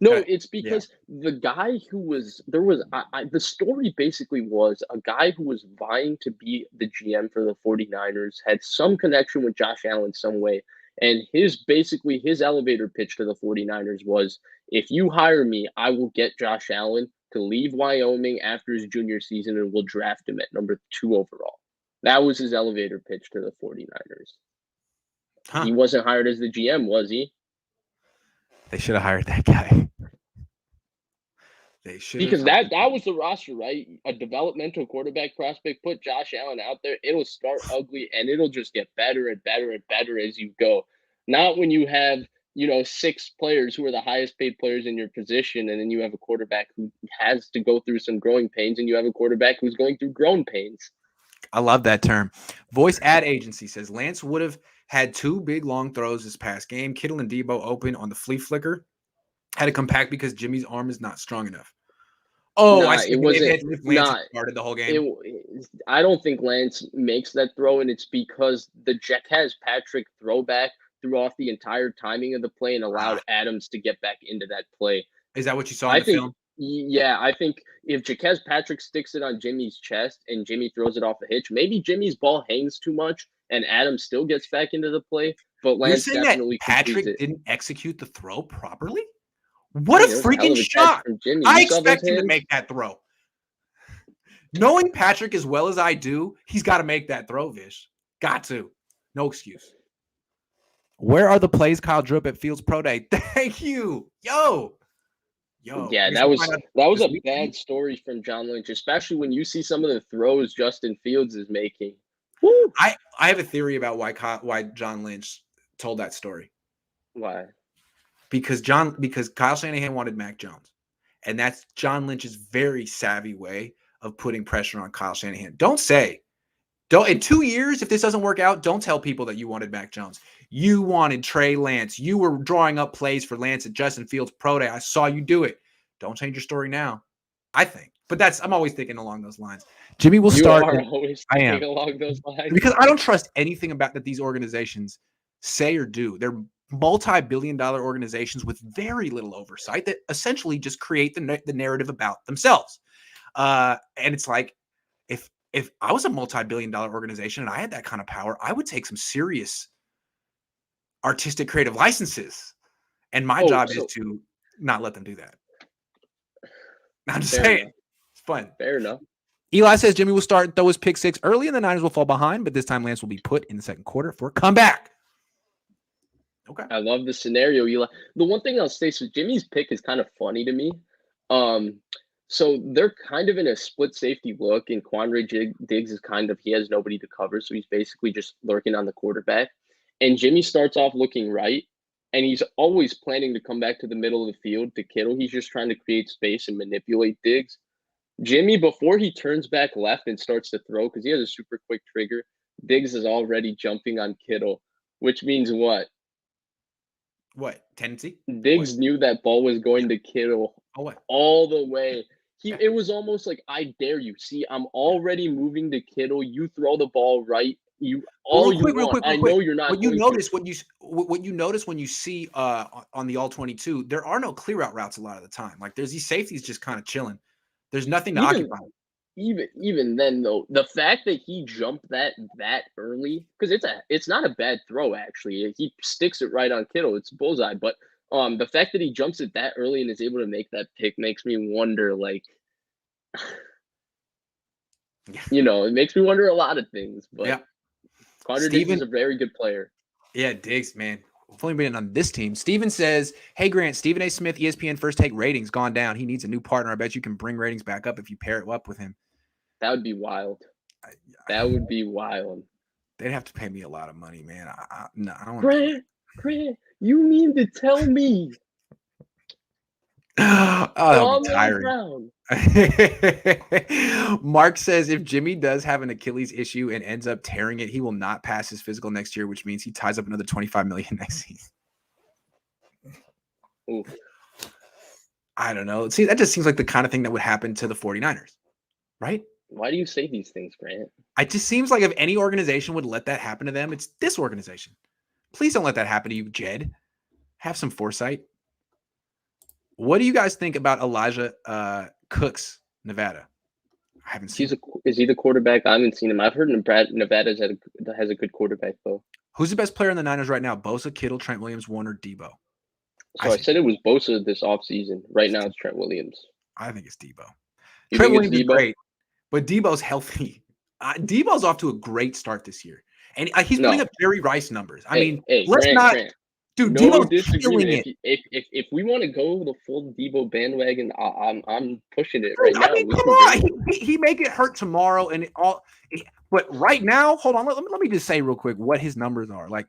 B: No, it's because the guy who was the story basically was a guy who was vying to be the GM for the 49ers had some connection with Josh Allen some way. And his elevator pitch to the 49ers was, if you hire me, I will get Josh Allen to leave Wyoming after his junior season and we'll draft him at number 2 overall. That was his elevator pitch to the 49ers. Huh. He wasn't hired as the GM, was he?
A: They should have hired that guy. They should,
B: because that was the roster, right? A developmental quarterback prospect, put Josh Allen out there, it'll start ugly and it'll just get better and better and better as you go. Not when you have, 6 players who are the highest paid players in your position, and then you have a quarterback who has to go through some growing pains, and you have a quarterback who's going through grown pains.
A: I love that term. Voice ad agency says Lance would have had 2 big long throws this past game. Kittle and Debo open on the flea flicker. Had to come back because Jimmy's arm is not strong enough. Oh, I see.
B: It wasn't
A: Lance started the whole game.
B: I don't think Lance makes that throw, and it's because the Jacques Patrick throwback threw off the entire timing of the play and allowed Adams to get back into that play.
A: Is that what you saw in the film?
B: Yeah, I think if Jacques Patrick sticks it on Jimmy's chest and Jimmy throws it off a hitch, maybe Jimmy's ball hangs too much and Adams still gets back into the play. But Lance definitely
A: Patrick didn't execute the throw properly. What a freaking shot! I expect him to make that throw. Knowing Patrick as well as I do, he's got to make that throw, Vish. Got to. No excuse. Where are the plays Kyle drew up at Fields Pro Day? Thank you. Yo.
B: Yeah, that was a bad story from John Lynch, especially when you see some of the throws Justin Fields is making.
A: Woo. I have a theory about why John Lynch told that story.
B: Why?
A: because Kyle Shanahan wanted Mac Jones. And that's John Lynch's very savvy way of putting pressure on Kyle Shanahan. In 2 years, if this doesn't work out, don't tell people that you wanted Mac Jones. You wanted Trey Lance. You were drawing up plays for Lance at Justin Fields Pro Day. I saw you do it. Don't change your story now, I think. But I'm always thinking along those lines. Jimmy will start.
B: I am along those lines.
A: Because I don't trust anything about that these organizations say or do. They're multi-billion-dollar organizations with very little oversight that essentially just create the narrative about themselves. And it's like, if I was a multi-billion-dollar organization and I had that kind of power, I would take some serious artistic creative licenses. And my job is to not let them do that. I'm just saying.
B: Enough.
A: It's fun.
B: Fair enough.
A: Eli says Jimmy will start and throw his pick six early and the Niners will fall behind, but this time Lance will be put in the second quarter for a comeback. Okay.
B: I love the scenario, Eli. The one thing I'll say, so Jimmy's pick is kind of funny to me. So they're kind of in a split safety look, and Quandre Diggs is he has nobody to cover, so he's basically just lurking on the quarterback. And Jimmy starts off looking right, and he's always planning to come back to the middle of the field to Kittle. He's just trying to create space and manipulate Diggs. Jimmy, before he turns back left and starts to throw, because he has a super quick trigger, Diggs is already jumping on Kittle, which means what?
A: What? Tendency?
B: Diggs knew that ball was going to Kittle all the way. It was almost like, I dare you. See, I'm already moving to Kittle. You throw the ball right. Real quick. I know you're not.
A: What you notice when you see on the all-22, there are no clear out routes a lot of the time. Like there's these safeties just kind of chilling. There's nothing to occupy.
B: Even then though, the fact that he jumped that early, because it's not a bad throw actually. He sticks it right on Kittle. It's bullseye. But the fact that he jumps it that early and is able to make that pick makes me wonder, like, it makes me wonder a lot of things. But Carter Diggs is a very good player.
A: Yeah, Diggs, man. I've only been on this team. Steven says, hey, Grant, Stephen A. Smith, ESPN First Take ratings gone down. He needs a new partner. I bet you can bring ratings back up if you pair it up with him.
B: That would be wild. That would be wild.
A: They'd have to pay me a lot of money, man. I don't
B: want Grant, you mean to tell me?
A: Oh, tiring. Mark says if Jimmy does have an Achilles issue and ends up tearing it, he will not pass his physical next year, which means he ties up another $25 million next season.
B: Ooh.
A: I don't know. See, that just seems like the kind of thing that would happen to the 49ers, right?
B: Why do you say these things, Grant?
A: It just seems like if any organization would let that happen to them, it's this organization. Please don't let that happen to you, Jed. Have some foresight. What do you guys think about Elijah Cooks, Nevada? I haven't seen him.
B: Is he the quarterback? I haven't seen him. I've heard Nevada has a good quarterback, though.
A: Who's the best player in the Niners right now? Bosa, Kittle, Trent Williams, Warner, Debo.
B: So I said it was Bosa this offseason. Right now it's Trent Williams.
A: I think it's Debo.
B: You Trent Williams is
A: great, but Debo's healthy. Debo's off to a great start this year. And he's putting up Jerry Rice numbers. Grant, Dude,
B: no disagreement. If we want to go the full Debo bandwagon, I'm pushing it right now.
A: Come on, he may get hurt tomorrow and but right now, hold on. Let me just say real quick what his numbers are. Like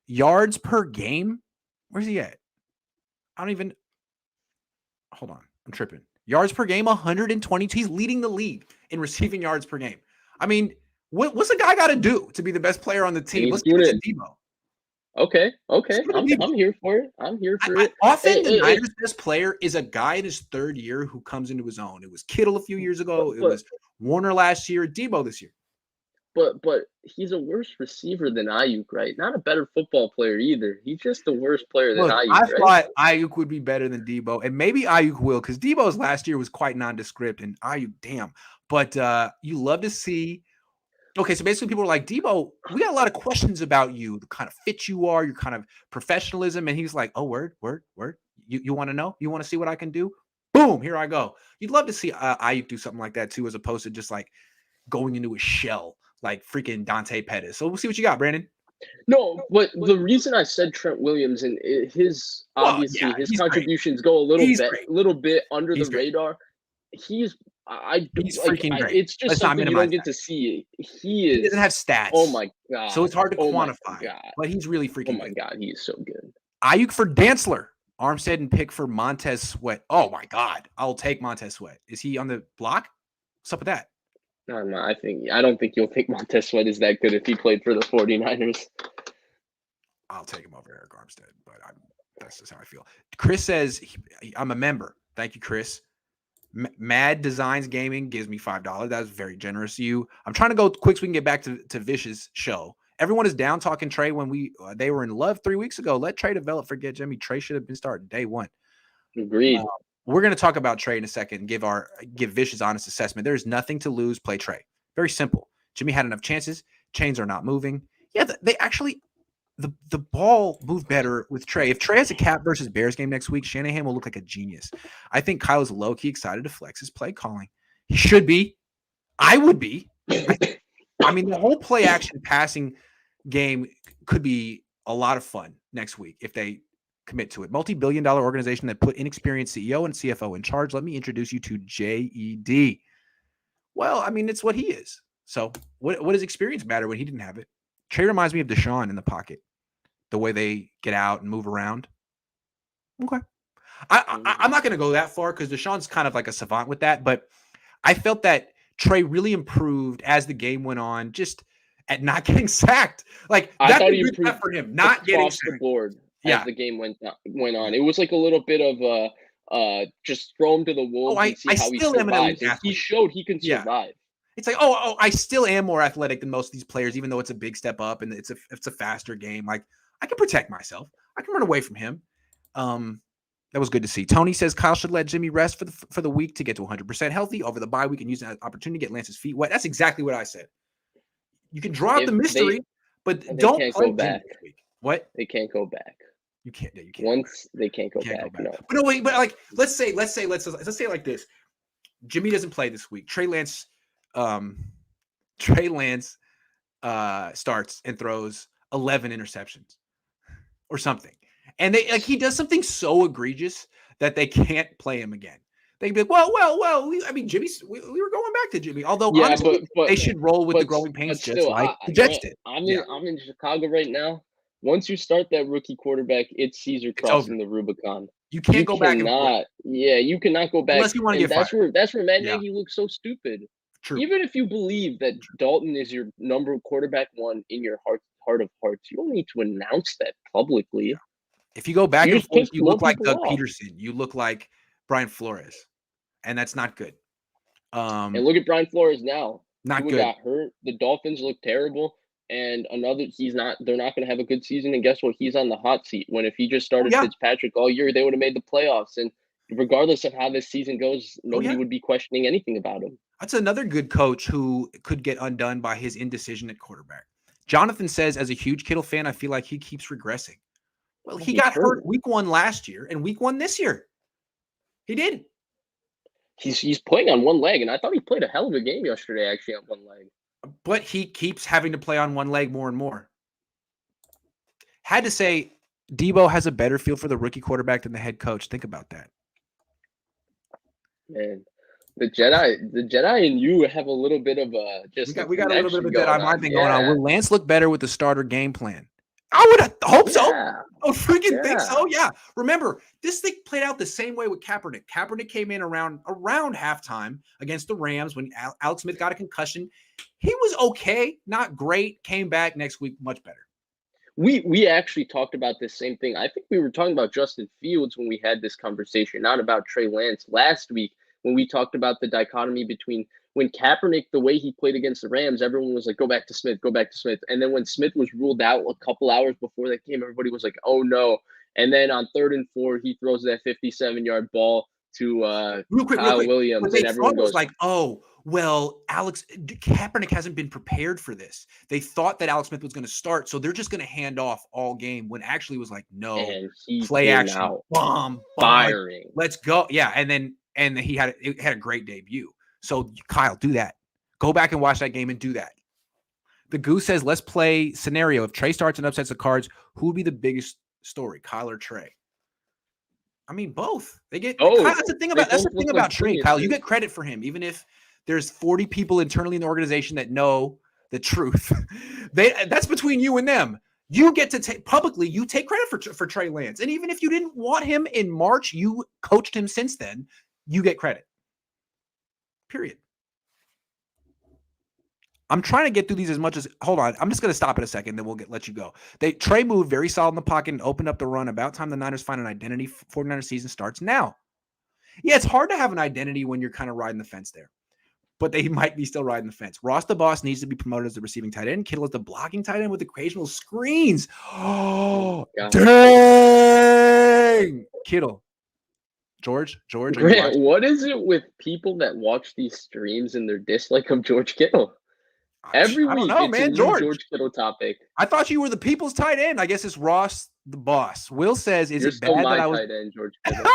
A: yards per game. Where's he at? Hold on. I'm tripping. Yards per game, 122. He's leading the league in receiving yards per game. I mean, what's a guy got to do to be the best player on the team? Let's give it to Debo.
B: Okay. I'm here for it. It.
A: Often the Niners' best player is a guy in his third year who comes into his own. It was Kittle a few years ago. It was Warner last year. Debo this year.
B: But he's a worse receiver than Ayuk, right? Not a better football player either. He's just the worst player than Ayuk.
A: I thought Ayuk would be better than Debo, and maybe Ayuk will, because Debo's last year was quite nondescript, and Ayuk, damn. But you love to see. Okay, so basically people were like, Debo, we got a lot of questions about you, the kind of fit you are, your kind of professionalism. And he's like, oh, word. You want to know? You want to see what I can do? Boom, here I go. You'd love to see Ayuk do something like that too, as opposed to just like going into a shell like freaking Dante Pettis. So we'll see what you got, Brandon.
B: No, but the reason I said Trent Williams and his contributions go a little bit under the radar. He's freaking great. It's just something you don't get to see. He
A: doesn't have stats.
B: Oh my god!
A: So it's hard to quantify. But he's really freaking.
B: Oh my god, he is so good.
A: Ayuk for Dantzler Armstead and pick for Montez Sweat. Oh my God, I'll take Montez Sweat. Is he on the block? What's up with that?
B: No, I don't think you'll think Montez Sweat is that good if he played for the 49ers.
A: I'll take him over Eric Armstead, but that's just how I feel. Chris says I'm a member. Thank you, Chris. Mad Designs Gaming gives me $5. That was very generous of you. I'm trying to go quick so we can get back to Vish's show. Everyone is down talking Trey when they were in love 3 weeks ago. Let Trey develop. Forget Jimmy. Trey should have been starting day one.
B: Agreed.
A: We're going to talk about Trey in a second. Give Vish's honest assessment. There's nothing to lose. Play Trey. Very simple. Jimmy had enough chances. Chains are not moving. Yeah, they actually the ball moved better with Trey. If Trey has a Cap versus Bears game next week, Shanahan will look like a genius. I think Kyle is low-key excited to flex his play calling. He should be. I would be. I mean, the whole play action passing game could be a lot of fun next week if they commit to it. Multi-billion-dollar organization that put inexperienced CEO and CFO in charge. Let me introduce you to JED. Well, I mean, it's what he is. So what does experience matter when he didn't have it? Trey reminds me of Deshaun in the pocket. The way they get out and move around. Okay. I'm not going to go that far because Deshaun's kind of like a savant with that, but I felt that Trey really improved as the game went on, just at not getting sacked. Like
B: I
A: that's
B: thought
A: a
B: he
A: good
B: improved
A: step for him, not getting
B: across the
A: sacked.
B: board as the game went on. It was like a little bit of just throw him to the wolves and see how he survives. He showed he can survive.
A: It's like, I still am more athletic than most of these players, even though it's a big step up and it's a faster game. Like I can protect myself. I can run away from him. That was good to see. Tony says Kyle should let Jimmy rest for the week to get to 100% healthy. Over the bye week and use that opportunity to get Lance's feet wet. That's exactly what I said. You can draw out the mystery, but don't play
B: go back.
A: This week. What?
B: They can't go back.
A: You can't. You can't.
B: Once they can't go back. No.
A: But no, wait. But like, let's say it like this. Jimmy doesn't play this week. Trey Lance starts and throws 11 interceptions or something. And he does something so egregious that they can't play him again. They'd be like, well. Jimmy, we were going back to Jimmy. Although honestly, but they should roll with the growing pains just like the Jets did.
B: I'm in Chicago right now. Once you start that rookie quarterback, it's Caesar crossing the Rubicon.
A: You can't go back and forth.
B: Yeah, you cannot go back.
A: Unless you want to get fired.
B: That's where Matt Nagy looks so stupid.
A: True.
B: Even if you believe that Dalton is your number quarterback one in your heart of hearts, you don't need to announce that publicly.
A: Yeah. If you go back and forth, you look like Doug Peterson. You look like Brian Flores, and that's not good.
B: And look at Brian Flores now.
A: Not good.
B: He got hurt. The Dolphins look terrible, and they're not going to have a good season. And guess what? He's on the hot seat. When if he just started Fitzpatrick all year, they would have made the playoffs. And regardless of how this season goes, nobody would be questioning anything about him.
A: That's another good coach who could get undone by his indecision at quarterback. Jonathan says, as a huge Kittle fan, I feel like he keeps regressing. Well, he got hurt week 1 last year and week 1 this year. He did.
B: He's playing on one leg, and I thought he played a hell of a game yesterday, actually, on one leg.
A: But he keeps having to play on one leg more and more. Had to say, Debo has a better feel for the rookie quarterback than the head coach. Think about that.
B: Man, the Jedi and you have a little bit of a just.
A: We got a little bit of a Jedi mind thing going on. Will Lance look better with the starter game plan? I would hope so. Oh, freaking think so. Yeah. Remember, this thing played out the same way with Kaepernick. Kaepernick came in around halftime against the Rams when Alex Smith got a concussion. He was okay, not great. Came back next week, much better.
B: We actually talked about this same thing. I think we were talking about Justin Fields when we had this conversation, not about Trey Lance last week when we talked about the dichotomy between when Kaepernick, the way he played against the Rams, everyone was like, go back to Smith. And then when Smith was ruled out a couple hours before that game, everybody was like, oh, no. And then on 3rd and 4, he throws that 57-yard ball to Kyle Williams. And everyone goes
A: like, oh, well, Kaepernick hasn't been prepared for this. They thought that Alex Smith was going to start, so they're just going to hand off all game when actually was like, no, play action, bomb,
B: firing.
A: Let's go. Yeah, and he had a great debut. So, Kyle, do that. Go back and watch that game and do that. The Goose says, let's play scenario. If Trey starts and upsets the Cards, who would be the biggest story, Kyle or Trey? I mean, both. They get. Kyle, that's the thing about Trey, Kyle. You get credit for him, even if there's 40 people internally in the organization that know the truth. That's between you and them. You get to take publicly, you take credit for Trey Lance. And even if you didn't want him in March, you coached him since then, you get credit. Period. I'm trying to get through these as much as, hold on. I'm just going to stop in a second, then we'll let you go. Trey moved very solid in the pocket and opened up the run. About time the Niners find an identity. 49ers season starts now. Yeah, it's hard to have an identity when you're kind of riding the fence there, but they might be still riding the fence. Ross the Boss needs to be promoted as the receiving tight end. Kittle is the blocking tight end with occasional screens. Oh, dang. Kittle. George,
B: Grant, what is it with people that watch these streams and their dislike of George Kittle? Every week,
A: know,
B: it's a new George Kittle topic.
A: I thought you were the people's tight end. I guess it's Ross the Boss. Will says, "Is it bad that I was
B: tight end, George Kittle?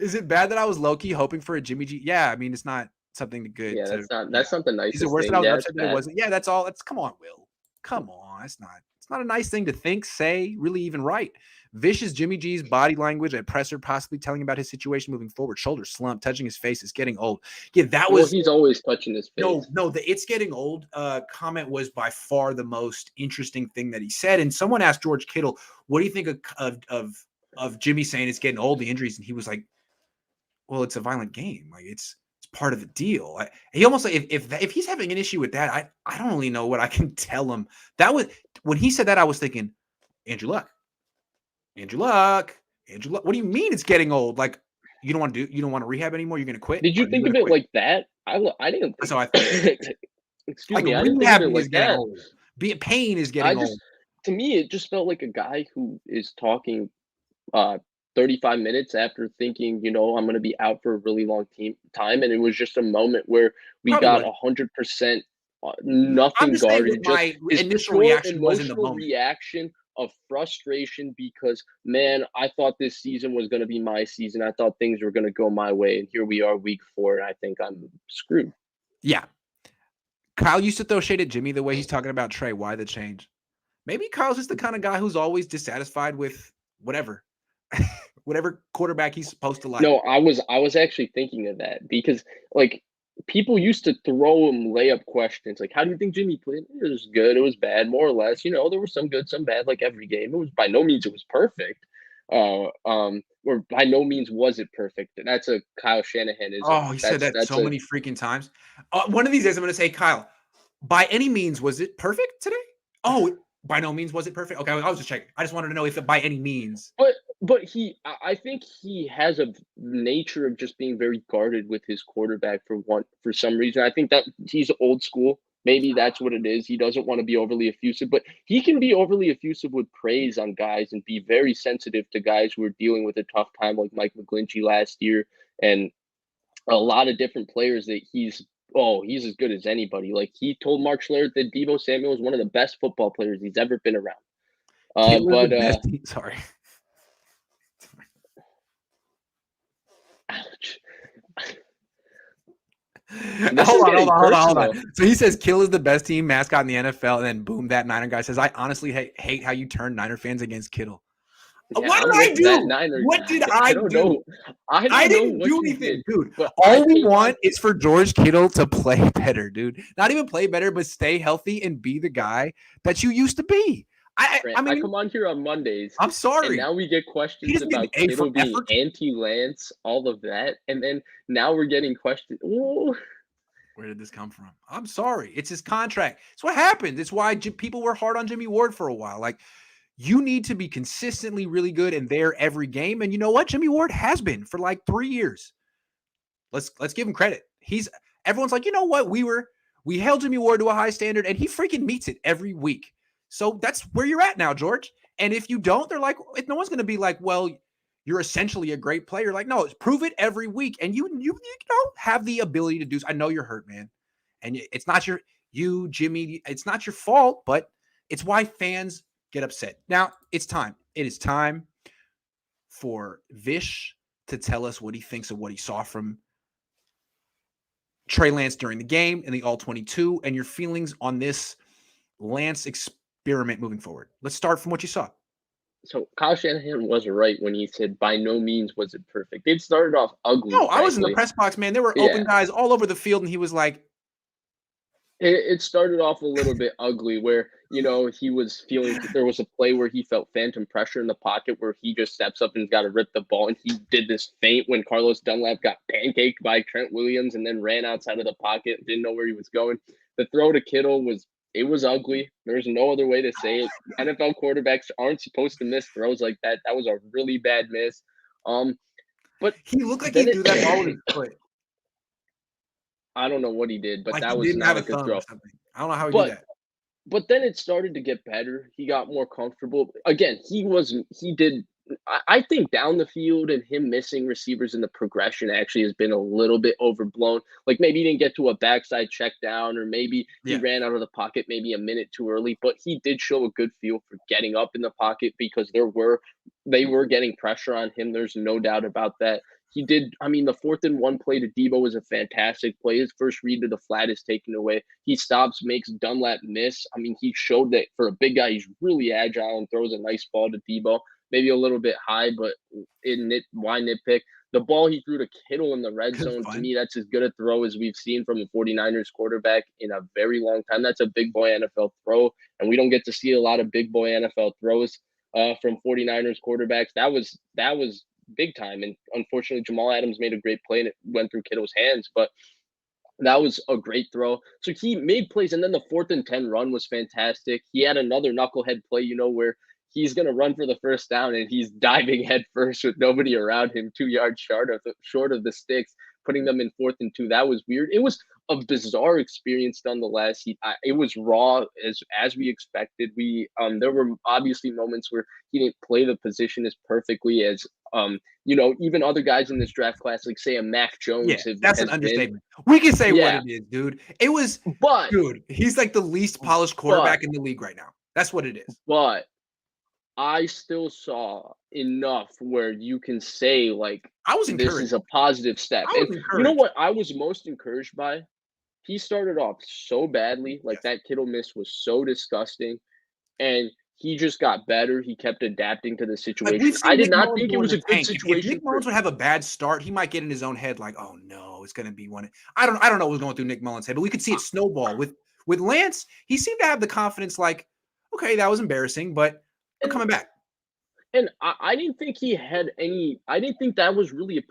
A: Is it bad that I was low key hoping for a Jimmy G? Yeah, I mean, it's not something good.
B: Yeah, that's not the nicest.
A: Is it worse than I was upset that it wasn't? Yeah, that's all. Come on, Will. Come on. It's not a nice thing to think, say, really even write. Vicious Jimmy G's body language at presser, possibly telling about his situation moving forward. Shoulder slump, touching his face, is getting old. Yeah, that was.
B: Well, he's always touching his face.
A: No, the "it's getting old" comment was by far the most interesting thing that he said. And someone asked George Kittle, "What do you think of Jimmy saying it's getting old, the injuries?" And he was like, "Well, it's a violent game. Like it's part of the deal." He almost like if he's having an issue with that, I don't really know what I can tell him. That was when he said that, I was thinking, Andrew Luck. What do you mean it's getting old? Like you don't want to rehab anymore? You're going to quit?
B: Did you think of it like that? I didn't.
A: That's how I think.
B: Excuse me. I didn't think of it like that.
A: Old. Pain is getting old.
B: To me, it just felt like a guy who is talking 35 minutes after thinking, I'm going to be out for a really long time. And it was just a moment where we got 100% nothing guarded.
A: My initial reaction was in the moment.
B: Reaction of frustration because, man, I thought this season was going to be my season. I thought things were going to go my way. And here we are week 4. And I think I'm screwed.
A: Yeah. Kyle used to throw shade at Jimmy the way he's talking about Trey. Why the change? Maybe Kyle's just the kind of guy who's always dissatisfied with whatever quarterback he's supposed to like.
B: No, I was actually thinking of that because like people used to throw him layup questions like, how do you think Jimmy played? It was good, it was bad, more or less. There was some good, some bad, like every game. It was by no means it was perfect. Or by no means was it perfect. And that's a Kyle Shanahan.
A: He said that so many freaking times. One of these days I'm going to say, Kyle, by any means was it perfect today? Oh, by no means was it perfect. Okay, I was just checking. I just wanted to know if it by any means.
B: But I think he has a nature of just being very guarded with his quarterback for some reason. I think that he's old school. Maybe that's what it is. He doesn't want to be overly effusive, but he can be overly effusive with praise on guys and be very sensitive to guys who are dealing with a tough time, like Mike McGlinchey last year, and a lot of different players that he's as good as anybody. Like he told Mark Schlereth that Deebo Samuel is one of the best football players he's ever been around.
A: Sorry.
B: Ouch.
A: Hold on. So he says Kill is the best team mascot in the NFL, and then boom, that Niner guy says, I honestly hate how you turn Niner fans against Kittle. Yeah, what did I do? What did I do? I didn't do anything, dude. All we want is for George Kittle to play better, dude. Not even play better, but stay healthy and be the guy that you used to be. I mean,
B: I come on here on Mondays.
A: I'm sorry.
B: And now we get questions about Kittle being anti-Lance, all of that. And then now we're getting questions. Ooh.
A: Where did this come from? I'm sorry. It's his contract. It's what happened. It's why people were hard on Jimmy Ward for a while. Like, you need to be consistently really good and there every game. And you know what? Jimmy Ward has been for like 3 years. Let's give him credit. Everyone's like, you know what? We held Jimmy Ward to a high standard and he freaking meets it every week. So that's where you're at now, George. And if you don't, they're like, no one's going to be like, well, you're essentially a great player. Like, no, prove it every week. And you have the ability to do so. I know you're hurt, man. And it's not Jimmy, it's not your fault, but it's why fans get upset. Now it's time. It is time for Vish to tell us what he thinks of what he saw from Trey Lance during the game in the All-22 and your feelings on this Lance experiment moving forward. Let's start from what you saw.
B: So Kyle Shanahan was right when he said by no means was it perfect. It started off ugly.
A: No, I was in the press box, man. There were open guys all over the field, and he was like,
B: it started off a little bit ugly where he was feeling – there was a play where he felt phantom pressure in the pocket where he just steps up and's got to rip the ball, and he did this feint when Carlos Dunlap got pancaked by Trent Williams and then ran outside of the pocket and didn't know where he was going. The throw to Kittle was ugly. There's no other way to say it. NFL quarterbacks aren't supposed to miss throws like that. That was a really bad miss. But
A: he looked like he threw that ball with his foot.
B: I don't know what he did, but
A: like
B: that was not a good throw.
A: I don't know how he did that.
B: But then it started to get better. He got more comfortable. Again, I think down the field and him missing receivers in the progression actually has been a little bit overblown. Like maybe he didn't get to a backside check down, or maybe he ran out of the pocket maybe a minute too early, but he did show a good feel for getting up in the pocket because they were getting pressure on him. There's no doubt about that. He did. I mean, the 4th and 1 play to Debo was a fantastic play. His first read to the flat is taken away. He stops, makes Dunlap miss. I mean, he showed that for a big guy, he's really agile and throws a nice ball to Debo. Maybe a little bit high, but why nitpick? The ball he threw to Kittle in the red zone, to me, that's as good a throw as we've seen from a 49ers quarterback in a very long time. That's a big boy NFL throw, and we don't get to see a lot of big boy NFL throws from 49ers quarterbacks. That was big time, and unfortunately Jamal Adams made a great play and it went through Kittle's hands, but that was a great throw. So he made plays, and then the 4th and 10 run was fantastic. He had another knucklehead play, where he's going to run for the first down and he's diving head first with nobody around him, 2 yards short of the sticks, putting them in 4th and 2. That was weird. It was a bizarre experience nonetheless. It was raw as we expected. There were obviously moments where he didn't play the position as perfectly as even other guys in this draft class, like say a Mac Jones.
A: Yeah, that's an understatement. We can say what it is, dude. It was, dude, he's like the least polished quarterback in the league right now. That's what it is.
B: But I still saw enough where you can say, like,
A: I was encouraged.
B: This is a positive step. And you know what I was most encouraged by? He started off so badly. Like, that Kittle miss was so disgusting. And he just got better. He kept adapting to the situation. I did not think it was a good situation.
A: If Nick Mullins would have a bad start, he might get in his own head like, oh, no, it's going to be one. I don't know what was going through Nick Mullins' head, but we could see it snowball. With Lance, he seemed to have the confidence like, okay, that was embarrassing, but we're coming back.
B: And I didn't think he had any – I didn't think that was really good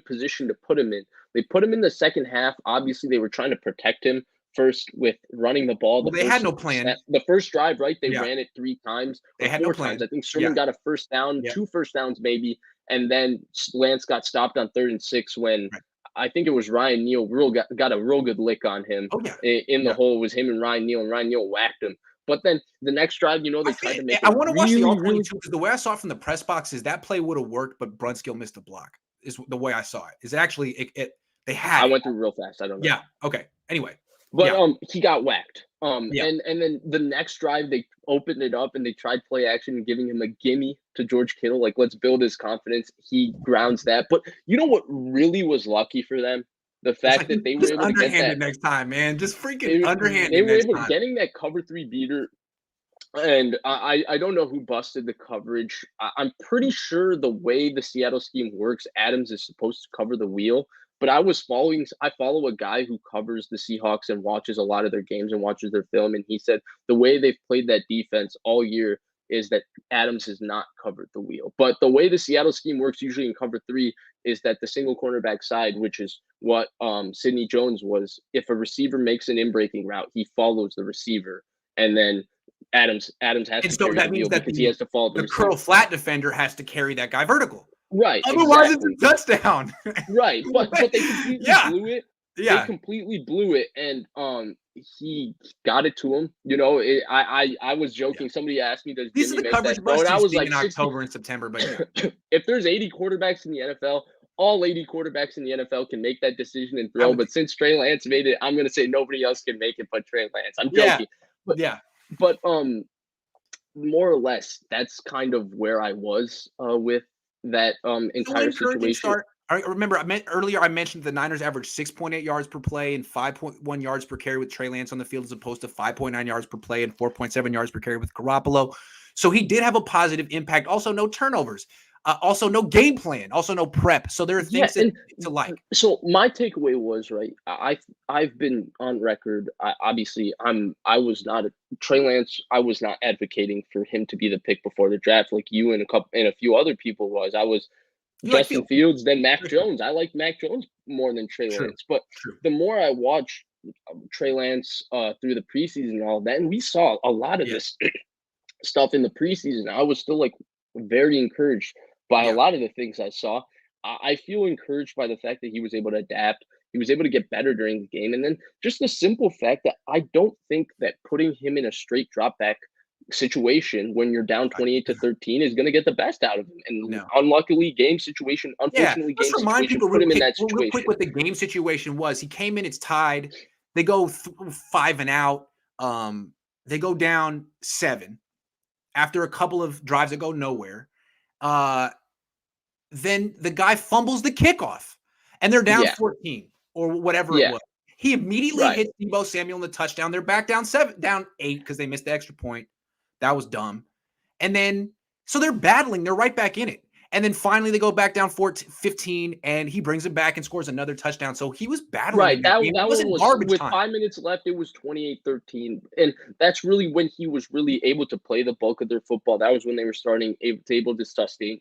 B: position to put him in. They put him in the second half. Obviously, they were trying to protect him first with running the ball.
A: They had no plan.
B: The first drive, right? They ran it 3 times.
A: They had 4 times.
B: I think Sherman got a first down, 2 first downs maybe, and then Lance got stopped on 3rd and 6 when I think it was Ryan Neal got a real good lick on him in the hole. It was him and Ryan Neal whacked him. But then the next drive, they tried to make it.
A: I want to watch the all-22 because the way I saw it from the press box is that play would have worked, but Brunskill missed a block. Is the way I saw it. Is actually they had.
B: I went through real fast. I don't know.
A: Yeah. Okay. Anyway.
B: But he got whacked. And then the next drive they opened it up and they tried play action and giving him a gimme to George Kittle. Like, let's build his confidence. He grounds that. But you know what really was lucky for them? The fact that they were able to get that
A: next time, man. Just freaking underhanded.
B: They were able to getting that cover 3 beater. And I don't know who busted the coverage. I'm pretty sure the way the Seattle scheme works, Adams is supposed to cover the wheel. But I follow a guy who covers the Seahawks and watches a lot of their games and watches their film. And he said the way they've played that defense all year is that Adams has not covered the wheel. But the way the Seattle scheme works usually in cover 3 is that the single cornerback side, which is what Sidney Jones was, if a receiver makes an in-breaking route, he follows the receiver. And then Adams has to carry the wheel because he has to follow the
A: curl flat defender has to carry that guy vertical.
B: Right.
A: Otherwise, it's a touchdown.
B: Right. But they completely blew it.
A: Yeah.
B: They completely blew it. And he got it to him. I was joking. Yeah. Somebody asked me, does Jimmy make that throw? And I was like,
A: in October and September. But
B: if there's 80 quarterbacks in the NFL, all 80 quarterbacks in the NFL can make that decision and throw. But since Trey Lance made it, I'm going to say nobody else can make it but Trey Lance. I'm joking. But more or less, that's kind of where I was with that entire situation.
A: I remember I mentioned the Niners averaged 6.8 yards per play and 5.1 yards per carry with Trey Lance on the field as opposed to 5.9 yards per play and 4.7 yards per carry with Garoppolo. So he did have a positive impact. Also, no turnovers. Also, no game plan. Also, no prep. So there are things to like.
B: So my takeaway was, right, I've been on record. I was not Trey Lance. I was not advocating for him to be the pick before the draft, like you and a few other people was. I was Justin Fields, then Mac Jones. I like Mac Jones more than Trey Lance. But the more I watch Trey Lance through the preseason and all that, and we saw a lot of this stuff in the preseason, I was still like very encouraged by a lot of the things I saw. I feel encouraged by the fact that he was able to adapt. He was able to get better during the game. And then just the simple fact that I don't think that putting him in a straight drop back situation when you're down 28-13 is going to get the best out of him. And unfortunately, game situation,
A: let's remind people
B: put him in that
A: situation. Real quick what the game situation was. He came in, it's tied. They go 5 and out. They go down 7 after a couple of drives that go nowhere. Then the guy fumbles the kickoff and they're down 14 or whatever it was. He immediately hits Deebo Samuel in the touchdown. They're back down 8 because they missed the extra point. That was dumb. And then, so they're battling. They're right back in it. And then finally they go back down 15 and he brings it back and scores another touchdown. So he was battling.
B: Right. That wasn't garbage time. With 5 minutes left, it was 28-13. And that's really when he was really able to play the bulk of their football. That was when they were able to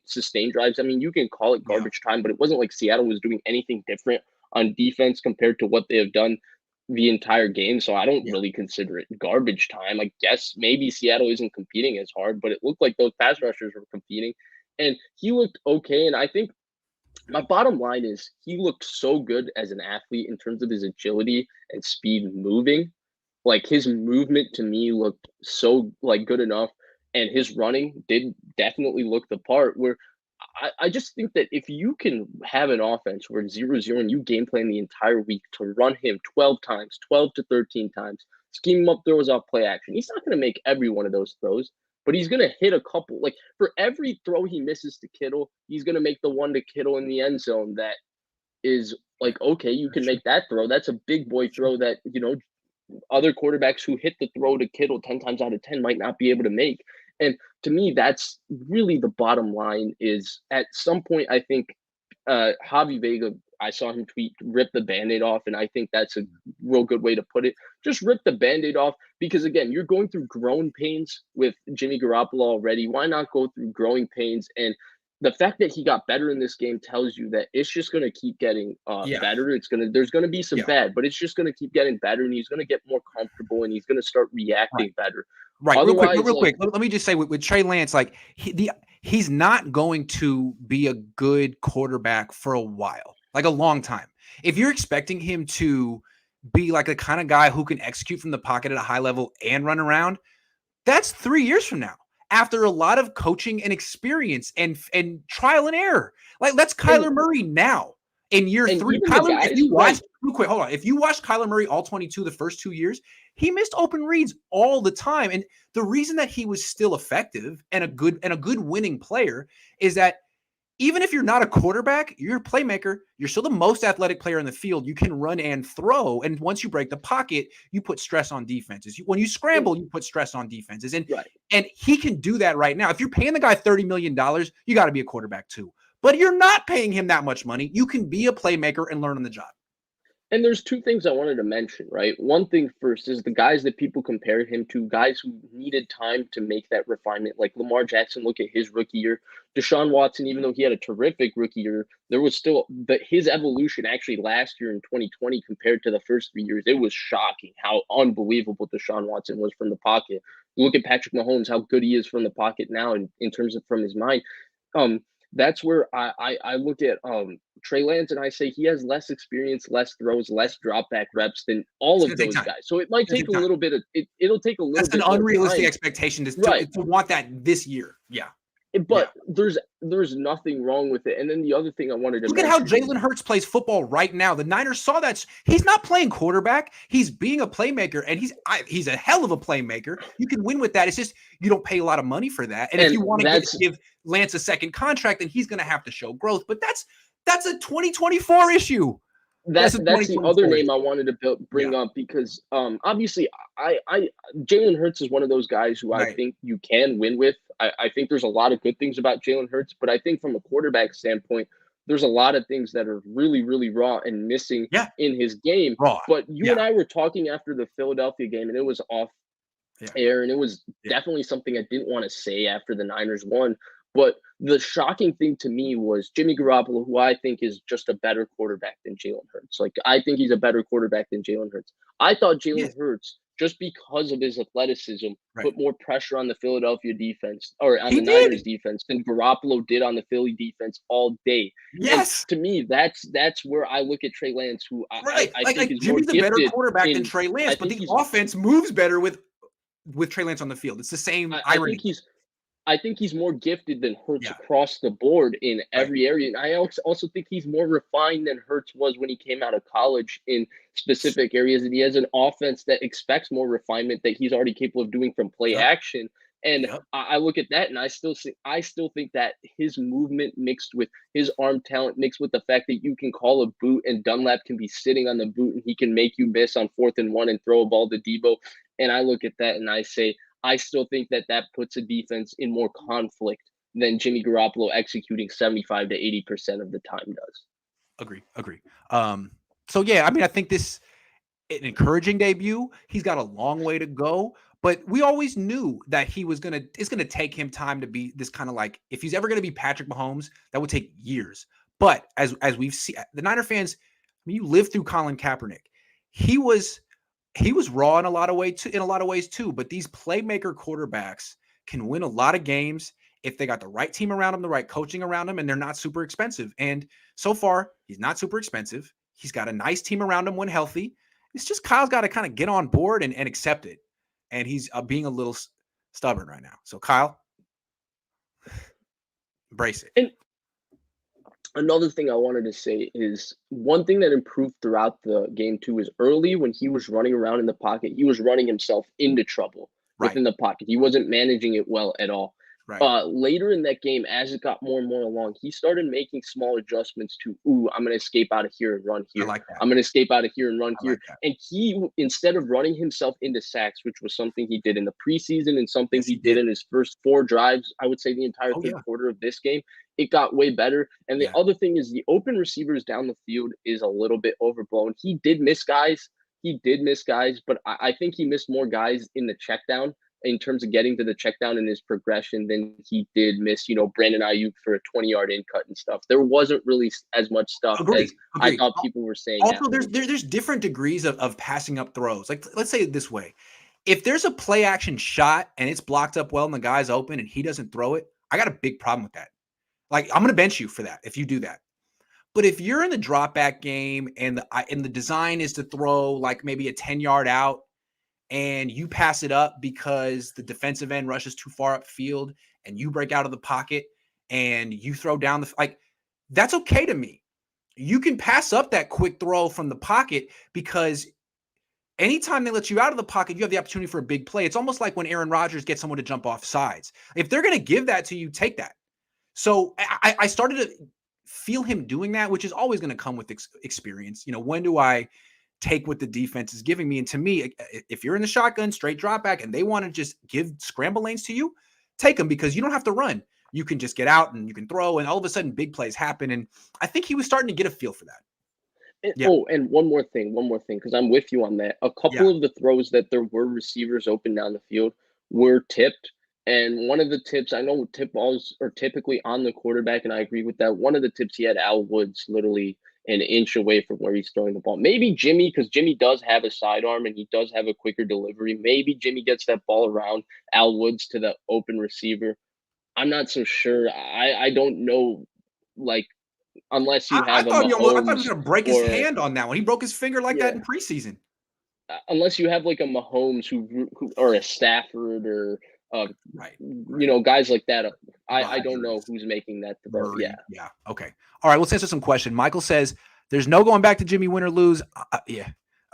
B: sustain drives. I mean, you can call it garbage time, but it wasn't like Seattle was doing anything different on defense compared to what they have done the entire game. So I don't really consider it garbage time. I guess maybe Seattle isn't competing as hard, but it looked like those pass rushers were competing. And he looked okay. And I think my bottom line is he looked so good as an athlete in terms of his agility and speed moving. Like his movement to me looked so like good enough. And his running did definitely look the part where I just think that if you can have an offense where it's 0-0 and you game plan the entire week to run him 12 times, 12 to 13 times, scheme him up, throws off play action. He's not going to make every one of those throws. But he's going to hit a couple. Like for every throw he misses to Kittle, he's going to make the one to Kittle in the end zone that is like, okay, you can make that throw. That's a big boy throw that, other quarterbacks who hit the throw to Kittle 10 times out of 10 might not be able to make. And to me, that's really the bottom line is at some point, I think Javi Vega, I saw him tweet, rip the Band-Aid off. And I think that's a real good way to put it. Just rip the Band-Aid off because, again, you're going through growing pains with Jimmy Garoppolo already. Why not go through growing pains? And the fact that he got better in this game tells you that it's just going to keep getting better. There's going to be some bad, but it's just going to keep getting better. And he's going to get more comfortable and he's going to start reacting better.
A: Right. Real quick. Let me just say with Trey Lance, like he's not going to be a good quarterback for a while. Like a long time. If you're expecting him to be like the kind of guy who can execute from the pocket at a high level and run around, that's 3 years from now. After a lot of coaching and experience and trial and error. Like that's Kyler Murray now in year 3. If you watch Kyler Murray all 22 the first 2 years, he missed open reads all the time. And the reason that he was still effective and a good winning player is that even if you're not a quarterback, you're a playmaker. You're still the most athletic player in the field. You can run and throw. And once you break the pocket, you put stress on defenses. When you scramble, you put stress on defenses. And he can do that right now. If you're paying the guy $30 million, you got to be a quarterback too. But you're not paying him that much money. You can be a playmaker and learn on the job.
B: And there's two things I wanted to mention, right? One thing first is the guys that people compared him to, guys who needed time to make that refinement, like Lamar Jackson, look at his rookie year. Deshaun Watson, even though he had a terrific rookie year, there was still his evolution actually last year in 2020 compared to the first 3 years. It was shocking how unbelievable Deshaun Watson was from the pocket. You look at Patrick Mahomes, how good he is from the pocket now in terms of from his mind. That's where I look at Trey Lance and I say he has less experience, less throws, less drop back reps than all of those guys. So it might take a little bit of it'll take a little bit.
A: That's an unrealistic expectation to want that this year. Yeah.
B: But there's nothing wrong with it. And then the other thing I wanted to
A: look at how Jalen Hurts plays football right now. The Niners saw that he's not playing quarterback. He's being a playmaker, and he's a hell of a playmaker. You can win with that. It's just you don't pay a lot of money for that. And if you want to give Lance a second contract, then he's going to have to show growth. But that's a 2024 issue.
B: That's the other name I wanted to bring up because obviously Jalen Hurts is one of those guys who I think you can win with. I think there's a lot of good things about Jalen Hurts, but I think from a quarterback standpoint, there's a lot of things that are really, really raw and missing in his game. But you and I were talking after the Philadelphia game, and it was off air, and it was definitely something I didn't want to say after the Niners won. But the shocking thing to me was Jimmy Garoppolo, who I think is just a better quarterback than Jalen Hurts. Like, I think he's a better quarterback than Jalen Hurts. I thought Jalen Hurts, just because of his athleticism, put more pressure on the Philadelphia defense or on the Niners defense than Garoppolo did on the Philly defense all day.
A: Yes.
B: And to me, that's where I look at Trey Lance, who I think is
A: Jimmy's
B: more
A: a better
B: gifted
A: quarterback than Trey Lance, but the offense moves better with Trey Lance on the field. It's the same irony.
B: I think he's more gifted than Hurts across the board in every area. And I also think he's more refined than Hurts was when he came out of college in specific areas. And he has an offense that expects more refinement that he's already capable of doing from play action. And I look at that and I still think that his movement mixed with his arm talent, mixed with the fact that you can call a boot and Dunlap can be sitting on the boot and he can make you miss on 4th and 1 and throw a ball to Debo. And I look at that and I say, I still think that puts a defense in more conflict than Jimmy Garoppolo executing 75 to 80% of the time does.
A: Agree. So yeah, I mean, I think this an encouraging debut. He's got a long way to go, but we always knew that it's gonna take him time to be this kind of like, if he's ever gonna be Patrick Mahomes, that would take years. But as we've seen, the Niner fans, I mean, you lived through Colin Kaepernick. He was raw in a lot of ways too. But these playmaker quarterbacks can win a lot of games if they got the right team around them, the right coaching around them, and they're not super expensive. And so far, he's not super expensive. He's got a nice team around him when healthy. It's just Kyle's got to kind of get on board and accept it. And he's being a little stubborn right now. So Kyle, embrace it.
B: And another thing I wanted to say is one thing that improved throughout the game too is early when he was running around in the pocket, he was running himself into trouble within the pocket. He wasn't managing it well at all. Later in that game, as it got more and more along, he started making small adjustments to, I'm going to escape out of here and run here. I'm going to escape out of here and run here. And he, instead of running himself into sacks, which was something he did in the preseason and something he did in his first 4 drives, I would say the entire third quarter of this game, it got way better. And the other thing is the open receivers down the field is a little bit overblown. He did miss guys, but I think he missed more guys in the check down in terms of getting to the check down in his progression than he did miss, Brandon Ayuk for a 20-yard in cut and stuff. There wasn't really as much stuff as I thought people were saying.
A: Also, there's different degrees of passing up throws. Like, let's say it this way. If there's a play action shot and it's blocked up well and the guy's open and he doesn't throw it, I got a big problem with that. Like, I'm going to bench you for that if you do that. But if you're in the drop back game and the design is to throw like maybe a 10-yard out, and you pass it up because the defensive end rushes too far upfield and you break out of the pocket and you throw down that's okay to me. You can pass up that quick throw from the pocket because anytime they let you out of the pocket, you have the opportunity for a big play. It's almost like when Aaron Rodgers gets someone to jump off sides. If they're going to give that to you, take that. So I started to feel him doing that, which is always going to come with experience. When do I take what the defense is giving me? And to me, if you're in the shotgun, straight drop back, and they want to just give scramble lanes to you, take them because you don't have to run. You can just get out and you can throw, and all of a sudden big plays happen. And I think he was starting to get a feel for that.
B: And one more thing, because I'm with you on that. A couple of the throws that there were receivers open down the field were tipped. And one of the tips, I know tip balls are typically on the quarterback, and I agree with that. One of the tips, he had Al Woods literally an inch away from where he's throwing the ball. Maybe Jimmy, because Jimmy does have a sidearm and he does have a quicker delivery. Maybe Jimmy gets that ball around Al Woods to the open receiver. I'm not so sure. I don't know, unless you have I thought he was
A: going to break his hand on that one. He broke his finger that in preseason.
B: Unless you have a Mahomes who or a Stafford or guys like that. I don't know who's making that throw. Yeah.
A: Okay. All right. Let's answer some question. Michael says there's no going back to Jimmy win or lose.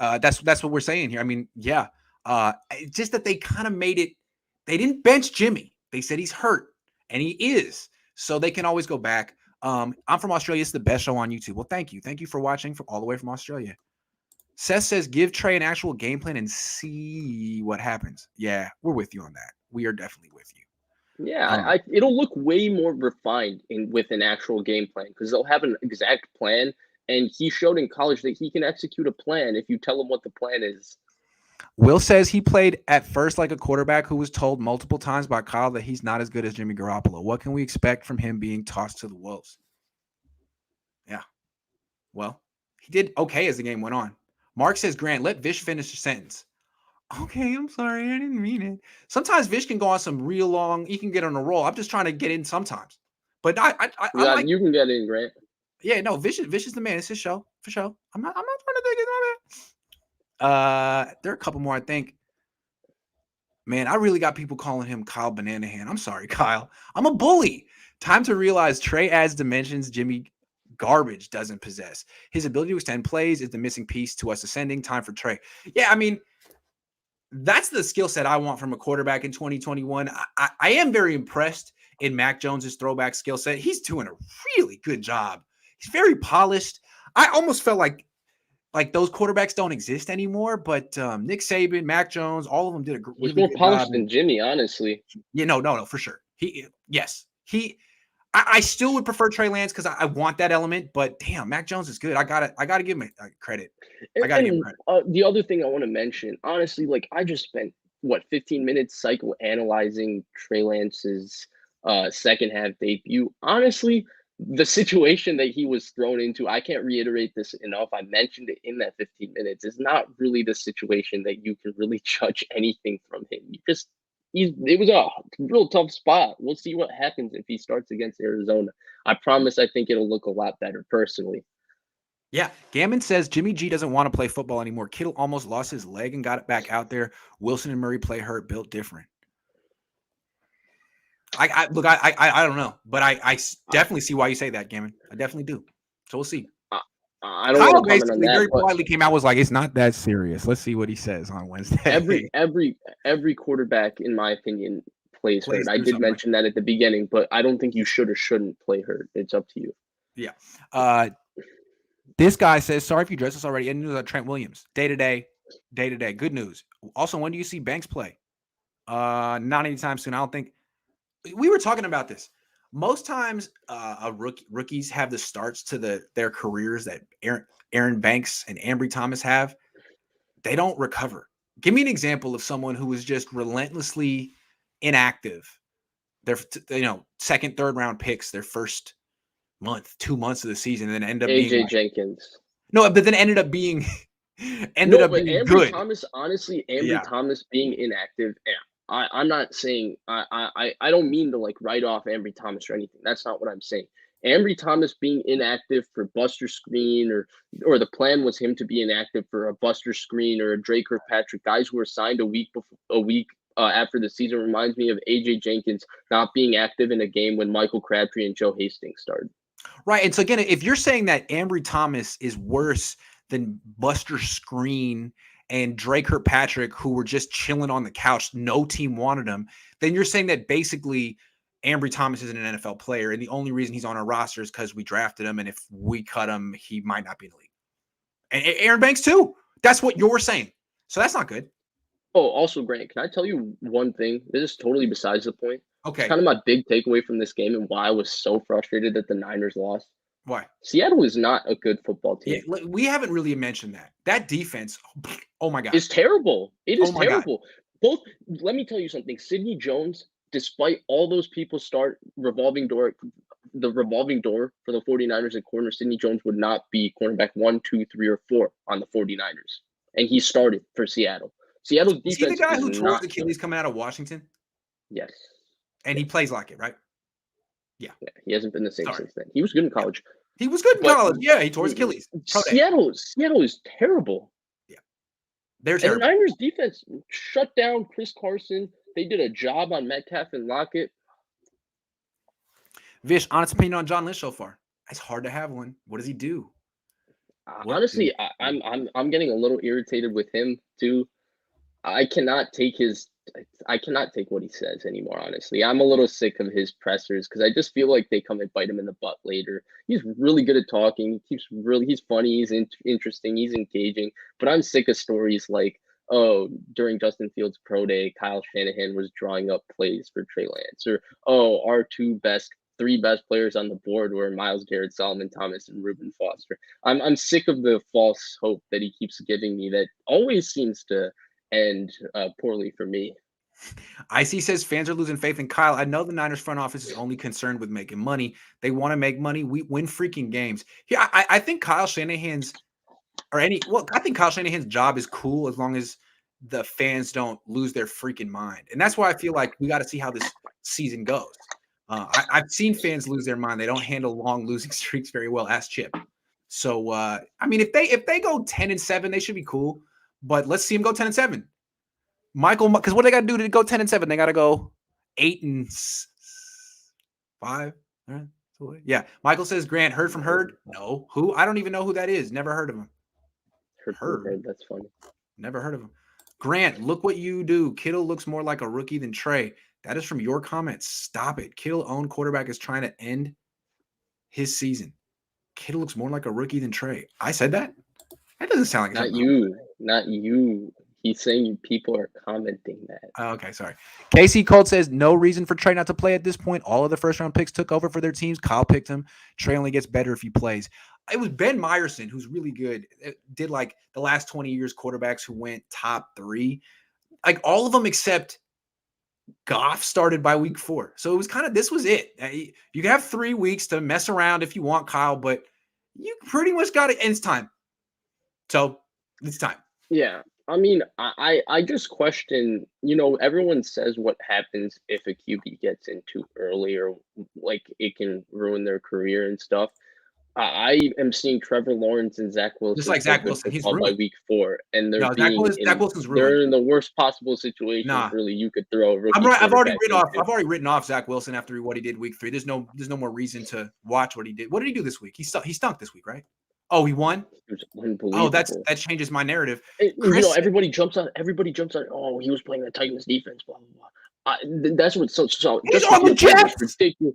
A: That's what we're saying here. I mean, it's just that they kind of made it. They didn't bench Jimmy. They said he's hurt, and he is. So they can always go back. I'm from Australia. It's the best show on YouTube. Well, thank you. Thank you for watching from all the way from Australia. Seth says, give Trey an actual game plan and see what happens. Yeah, we're with you on that. We are definitely with you.
B: Yeah, it'll look way more refined with an actual game plan because they'll have an exact plan. And he showed in college that he can execute a plan if you tell him what the plan is.
A: Will says he played at first like a quarterback who was told multiple times by Kyle that he's not as good as Jimmy Garoppolo. What can we expect from him being tossed to the Wolves? Yeah. Well, he did okay as the game went on. Mark says, Grant, let Vish finish the sentence. Okay, I'm sorry. I didn't mean it. Sometimes Vish can go on some real long. He can get on a roll. I'm just trying to get in sometimes. But
B: you can get in, Grant.
A: Yeah, no, Vish is the man. It's his show for sure. I'm not trying to take it on it. There are a couple more, I think. Man, I really got people calling him Kyle Bananahan. I'm sorry, Kyle. I'm a bully. Time to realize Trey adds dimensions Jimmy garbage doesn't possess. His ability to extend plays is the missing piece to us ascending. Time for Trey. Yeah, I mean, that's the skill set I want from a quarterback in 2021. I am very impressed in Mac Jones's throwback skill set. He's doing a really good job. He's very polished. I almost felt like those quarterbacks don't exist anymore, but Nick Saban, Mac Jones, all of them did a really
B: He's more
A: good
B: polished
A: job.
B: than Jimmy, honestly.
A: Yeah, no, for sure. I still would prefer Trey Lance because I want that element, but damn, Mac Jones is good. I gotta give him credit. I gotta give him credit.
B: The other thing I want to mention, honestly, like I just spent 15 minutes psychoanalyzing Trey Lance's second half debut. Honestly, the situation that he was thrown into, I can't reiterate this enough. I mentioned it in that 15 minutes. Is not really the situation that you can really judge anything from him. It was a real tough spot. We'll see what happens if he starts against Arizona. I promise I think it'll look a lot better personally.
A: Yeah. Gammon says Jimmy G doesn't want to play football anymore. Kittle almost lost his leg and got it back out there. Wilson and Murray play hurt, built different. I don't know, but I definitely see why you say that, Gammon. I definitely do. So we'll see.
B: I don't want to comment on that.
A: Very politely came out, was like, it's not that serious. Let's see what he says on Wednesday.
B: Every quarterback, in my opinion, plays hurt. I did mention that at the beginning, but I don't think you should or shouldn't play hurt. It's up to you.
A: Yeah. This guy says, sorry if you addressed this already. Any news on Trent Williams? Day to day. Good news. Also, when do you see Banks play? Not anytime soon. I don't think. We were talking about this. Most times, rookies have the starts to their careers that Aaron Banks and Ambry Thomas have. They don't recover. Give me an example of someone who was just relentlessly inactive. Their second, third round picks, their first month, 2 months of the season, and then end up being
B: AJ Jenkins.
A: No, but then ended up being Ambry good.
B: Thomas, honestly, Thomas being inactive. Yeah. I'm not saying I don't mean to like write off Ambry Thomas or anything. That's not what I'm saying. Ambry Thomas being inactive for Buster Screen or the plan was him to be inactive for a Buster Screen or a Drake Kirkpatrick, guys who were signed a week after the season, reminds me of AJ Jenkins not being active in a game when Michael Crabtree and Joe Hastings started.
A: Right. And so again, if you're saying that Ambry Thomas is worse than Buster Screen and Drake Kirkpatrick, who were just chilling on the couch, no team wanted him, then you're saying that basically Ambry Thomas isn't an NFL player, and the only reason he's on our roster is because we drafted him, and if we cut him, he might not be in the league. And Aaron Banks too. That's what you're saying. So that's not good.
B: Oh, also, Grant, can I tell you one thing? This is totally besides the point.
A: Okay.
B: It's kind of my big takeaway from this game and why I was so frustrated that the Niners lost.
A: Why?
B: Seattle is not a good football team.
A: Yeah, we haven't really mentioned that. That defense, oh my God.
B: It's terrible. It is terrible. God. Let me tell you something. Sidney Jones, despite all those people start the revolving door for the 49ers at corner, Sidney Jones would not be cornerback 1, 2, 3, or 4 on the 49ers. And he started for Seattle. Seattle's defense.
A: Is he the guy who tore his Achilles coming out of Washington?
B: Yes.
A: And he plays like it, right?
B: Yeah, he hasn't been the same since then. He was good in college.
A: He was good in college. Yeah, he tore his Achilles.
B: Seattle is terrible.
A: Yeah, they're terrible.
B: And the Niners defense shut down Chris Carson. They did a job on Metcalf and Lockett.
A: Vish, honest opinion on John Lynch so far? It's hard to have one. What does he do?
B: Honestly, I'm getting a little irritated with him too. I cannot take his I cannot take what he says anymore, honestly. I'm a little sick of his pressers because I just feel like they come and bite him in the butt later. He's really good at talking. He's funny. He's interesting. He's engaging. But I'm sick of stories like, oh, during Justin Fields' pro day, Kyle Shanahan was drawing up plays for Trey Lance, or oh, our three best players on the board were Myles Garrett, Solomon Thomas, and Reuben Foster. I'm sick of the false hope that he keeps giving me that always seems to end poorly for me.
A: IC says fans are losing faith in Kyle. I know the Niners front office is only concerned with making money. They want to make money. We win freaking games. Yeah, I think Kyle Shanahan's I think Kyle Shanahan's job is cool as long as the fans don't lose their freaking mind. And that's why I feel like we got to see how this season goes. I've seen fans lose their mind. They don't handle long losing streaks very well. Ask Chip. So I mean, if they go 10-7, they should be cool. But let's see them go 10-7. Michael, because what they got to do to go 10-7? They got to go 8-5. Yeah. Michael says Grant heard from Hurd. No, who? I don't even know who that is. Never heard of him.
B: Heard. That's funny.
A: Never heard of him. Grant, look what you do. Kittle looks more like a rookie than Trey. That is from your comments. Stop it. Kittle owned quarterback is trying to end his season. Kittle looks more like a rookie than Trey. I said that? That doesn't sound like
B: Not you. He's saying people are commenting that.
A: Oh, okay, sorry. Casey Colt says no reason for Trey not to play at this point. All of the first-round picks took over for their teams. Kyle picked him. Trey only gets better if he plays. It was Ben Meyerson, who's really good. It did like the last 20 years quarterbacks who went top 3. Like all of them except Goff started by week 4. So it was this was it. You can have 3 weeks to mess around if you want, Kyle, but you pretty much got it, and it's time. So it's time.
B: Yeah. I mean, I just question, everyone says what happens if a QB gets in too early or like it can ruin their career and stuff. I am seeing Trevor Lawrence and Zach Wilson
A: just like Zach Wilson. He's
B: by week 4, and they're
A: Zach Wilson's ruined.
B: They're in the worst possible situation. Really, you could throw a rookie.
A: I've already written off Zach Wilson after what he did week 3. There's no more reason to watch what he did. What did he do this week? He stunk this week, right? Oh, he won. Oh, that changes my narrative.
B: Everybody jumps on. Oh, he was playing the Titans defense. Blah blah blah. That's what. So
A: he's on the Jets.
B: Ridiculous.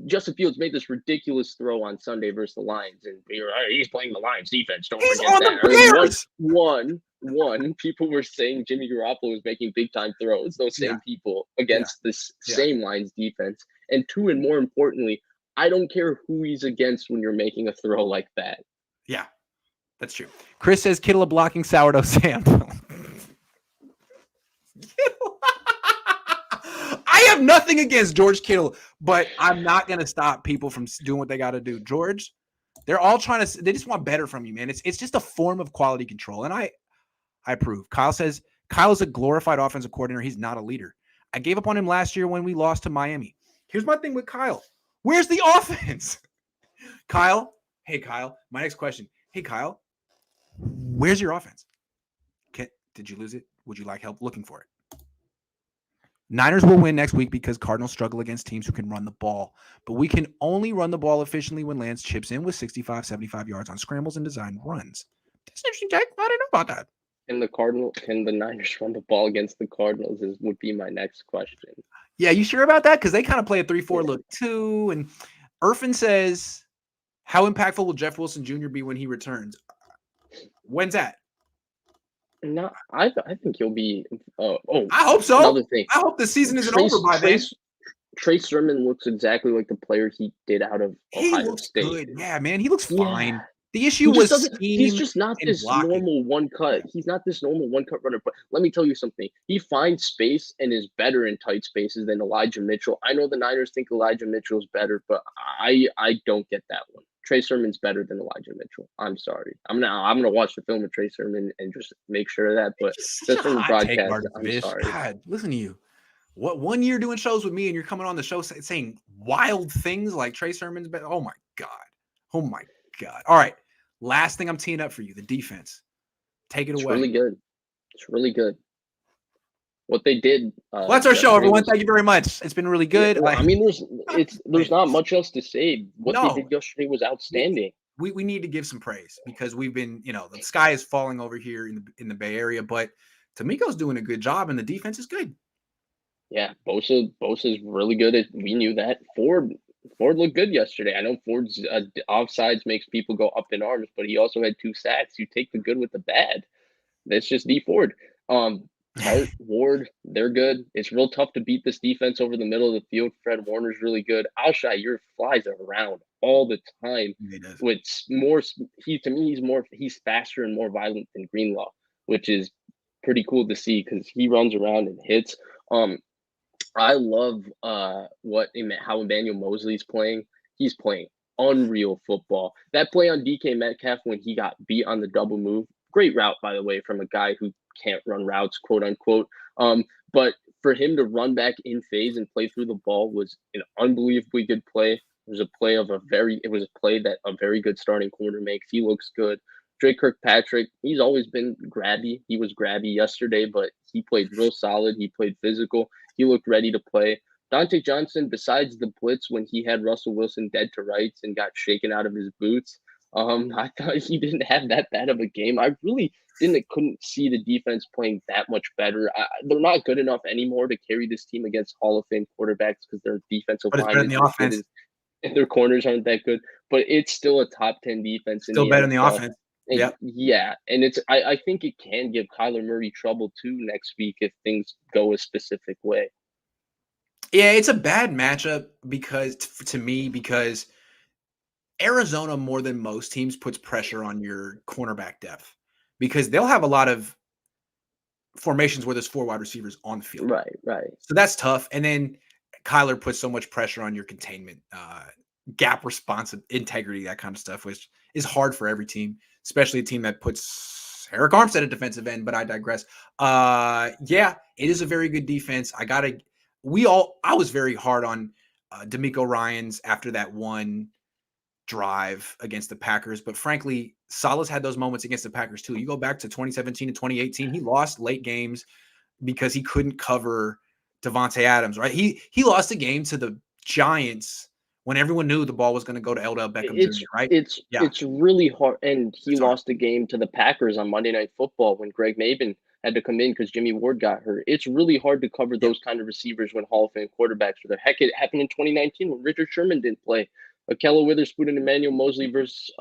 B: Justin Fields made this ridiculous throw on Sunday versus the Lions, and he's playing the Lions defense. Don't forget that. One, people were saying Jimmy Garoppolo was making big time throws. Those same people against this same Lions defense, and 2, and more importantly, I don't care who he's against when you're making a throw like that.
A: Yeah, that's true. Chris says Kittle a blocking sourdough Sam. I have nothing against George Kittle, but I'm not going to stop people from doing what they got to do. George, they're all they just want better from you, man. It's just a form of quality control, and I approve. Kyle says Kyle's a glorified offensive coordinator. He's not a leader. I gave up on him last year when we lost to Miami. Here's my thing with Kyle. Where's the offense? Kyle? Hey, Kyle. My next question. Hey, Kyle. Where's your offense? Did you lose it? Would you like help looking for it? Niners will win next week because Cardinals struggle against teams who can run the ball. But we can only run the ball efficiently when Lance chips in with 65, 75 yards on scrambles and design runs. That's interesting, Jack. I didn't know about that.
B: Can the Niners run the ball against the Cardinals would be my next question.
A: Yeah, you sure about that? Because they kind of play a 3-4 look too. And Irfan says, how impactful will Jeff Wilson Jr. be when he returns? When's that?
B: No, I think he'll be. I
A: hope so.
B: Another thing.
A: I hope the season isn't over by then.
B: Trey Sermon looks exactly like the player he did out of Ohio State.
A: Good. Yeah, man, he looks fine. The issue was
B: he's just not this normal one cut. He's not this normal one cut runner. But let me tell you something. He finds space and is better in tight spaces than Elijah Mitchell. I know the Niners think Elijah Mitchell is better, but I don't get that one. Trey Sermon's better than Elijah Mitchell. I'm sorry. I'm gonna watch the film of Trey Sermon and just make sure of that. But just from the broadcast, I'm sorry.
A: God, listen to you. What 1 year doing shows with me and you're coming on the show saying wild things like Trey Sermon's better? Oh my God. All right. Last thing I'm teeing up for you, the defense. Take it away.
B: It's really good. What they did.
A: Well, that's our show, everyone. Thank you very much. It's been really good.
B: Yeah, well, I mean, there's not much else to say. What they did yesterday was outstanding.
A: We need to give some praise because we've been, the sky is falling over here in the Bay Area, but D'Amico's doing a good job, and the defense is good.
B: Yeah, Bosa's really good. We knew that. Ford looked good yesterday. I know Ford's offsides makes people go up in arms, but he also had 2 sacks. You take the good with the bad. That's just D Ford. Hart, Ward, they're good. It's real tough to beat this defense over the middle of the field. Fred Warner's really good. Alshai, your flies are around all the time. With more, he's faster and more violent than Greenlaw, which is pretty cool to see because he runs around and hits. I love how Emmanuel Mosley's playing. He's playing unreal football. That play on DK Metcalf when he got beat on the double move, great route, by the way, from a guy who can't run routes, quote unquote. But for him to run back in phase and play through the ball was an unbelievably good play. It was a play that a very good starting corner makes. He looks good. Drake Kirkpatrick, he's always been grabby. He was grabby yesterday, but he played real solid. He played physical. He looked ready to play. Dante Johnson, besides the blitz when he had Russell Wilson dead to rights and got shaken out of his boots, I thought he didn't have that bad of a game. I really couldn't see the defense playing that much better. They're not good enough anymore to carry this team against Hall of Fame quarterbacks because their defensive line is
A: the offense.
B: And their corners aren't that good. But it's still a top 10 defense.
A: Still better than the offense.
B: And yeah, and I think it can give Kyler Murray trouble too next week if things go a specific way.
A: Yeah, it's a bad matchup because Arizona, more than most teams, puts pressure on your cornerback depth because they'll have a lot of formations where there's 4 wide receivers on the field.
B: Right.
A: So that's tough. And then Kyler puts so much pressure on your containment, gap response, integrity, that kind of stuff, which is hard for every team, especially a team that puts Eric Armstead at defensive end, but I digress. Yeah, it is a very good defense. I was very hard on D'Amico Ryans after that one drive against the Packers, but frankly, Saleh's had those moments against the Packers too. You go back to 2017 and 2018, he lost late games because he couldn't cover Devontae Adams, right? He lost a game to the Giants when everyone knew the ball was going to go to Odell Beckham Jr., right?
B: It's really hard, and he lost a game to the Packers on Monday Night Football when Greg Maben had to come in because Jimmy Ward got hurt. It's really hard to cover those kind of receivers when Hall of Fame quarterbacks are there. Heck, it happened in 2019 when Richard Sherman didn't play. Ahkello Witherspoon and Emmanuel Mosley versus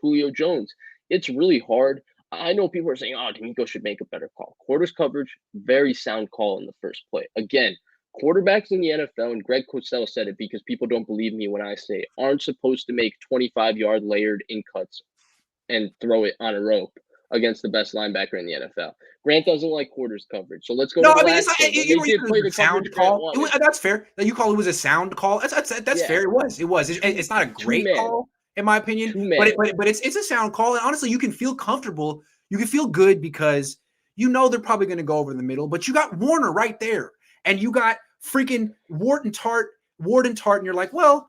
B: Julio Jones. It's really hard. I know people are saying, D'Amico should make a better call. Quarters coverage, very sound call in the first play. Again, quarterbacks in the NFL, and Greg Cosell said it because people don't believe me when I say it, aren't supposed to make 25-yard layered in cuts and throw it on a rope against the best linebacker in the NFL. Grant doesn't like quarters coverage. So let's go to the last play. They did play the
A: sound call. That's fair. You call it was a sound call. That's fair. It was. It's not a great call, in my opinion, but it's a sound call. And honestly, you can feel comfortable. You can feel good because you know they're probably going to go over the middle, but you got Warner right there. And you got freaking Ward and Tart, and you're like, well,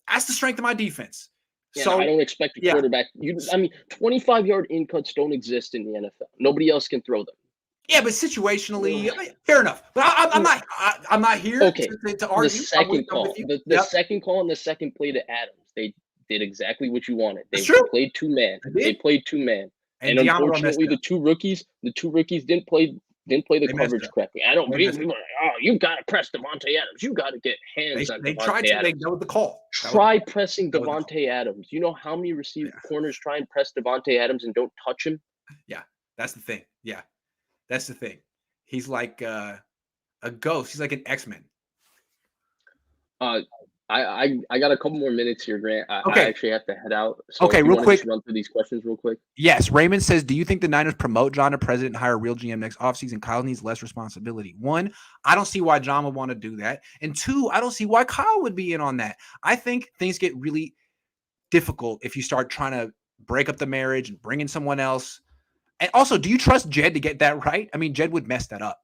A: that's the strength of my defense.
B: Yeah, so I don't expect a quarterback. 25-yard in cuts don't exist in the NFL. Nobody else can throw them.
A: Yeah, but situationally, fair enough. But I'm not here to argue.
B: The second call, the second call and the second play to Adams, they did exactly what you wanted. They played 2-man. They played 2-man, and unfortunately, the two rookies didn't play the coverage correctly. I don't believe people. You got to press Devontae Adams. You got to get hands on Devontae Adams. They tried to. They know the call. Try pressing Devontae Adams. You know how many corners try and press Devontae Adams and don't touch him?
A: Yeah, that's the thing. Yeah, that's the thing. He's like a ghost. He's like an X-Men.
B: I got a couple more minutes here, Grant. I actually have to head out. So
A: real quick.
B: Run through these questions real quick.
A: Yes. Raymond says, do you think the Niners promote John to president and hire a real GM next offseason? Kyle needs less responsibility. 1, I don't see why John would want to do that. And 2, I don't see why Kyle would be in on that. I think things get really difficult if you start trying to break up the marriage and bring in someone else. And also, do you trust Jed to get that right? I mean, Jed would mess that up.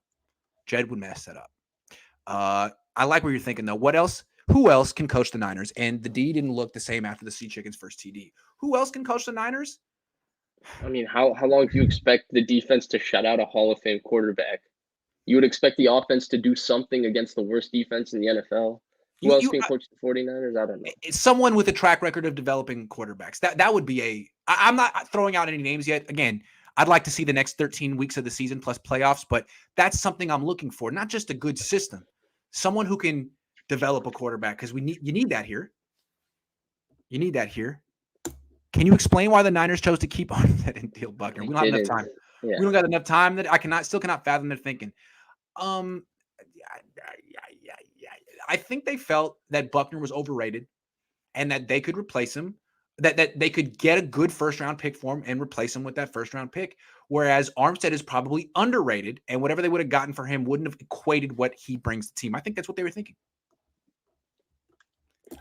A: I like what you're thinking, though. What else? Who else can coach the Niners? And the D didn't look the same after the Sea Chickens' first TD. Who else can coach the Niners?
B: I mean, how long do you expect the defense to shut out a Hall of Fame quarterback? You would expect the offense to do something against the worst defense in the NFL. Who else can coach the 49ers? I don't know.
A: It's someone with a track record of developing quarterbacks. That would be I'm not throwing out any names yet. Again, I'd like to see the next 13 weeks of the season plus playoffs, but that's something I'm looking for. Not just a good system, someone who can develop a quarterback, because you need that here. You need that here. Can you explain why the Niners chose to keep on that and deal Buckner? We don't have enough time. Yeah. We don't got enough time that I still cannot fathom their thinking. I think they felt that Buckner was overrated and that they could replace him, that they could get a good first-round pick for him and replace him with that first-round pick, whereas Armstead is probably underrated, and whatever they would have gotten for him wouldn't have equated what he brings to the team. I think that's what they were thinking.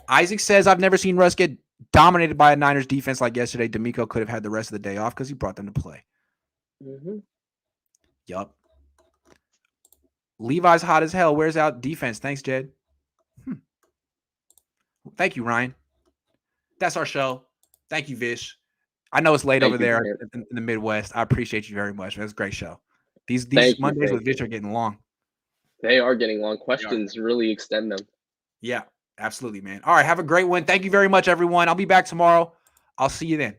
A: Isaac says, I've never seen Russ get dominated by a Niners defense like yesterday. D'Amico could have had the rest of the day off because he brought them to play.
B: Mm-hmm.
A: Yup. Levi's hot as hell. Wears out defense. Thanks, Jed. Thank you, Ryan. That's our show. Thank you, Vish. I know it's late over there in the Midwest. I appreciate you very much. That's a great show. These Mondays with Vish are getting long.
B: They are getting long. Questions really extend them.
A: Yeah, absolutely, man. All right, have a great one. Thank you very much, everyone. I'll be back tomorrow. I'll see you then.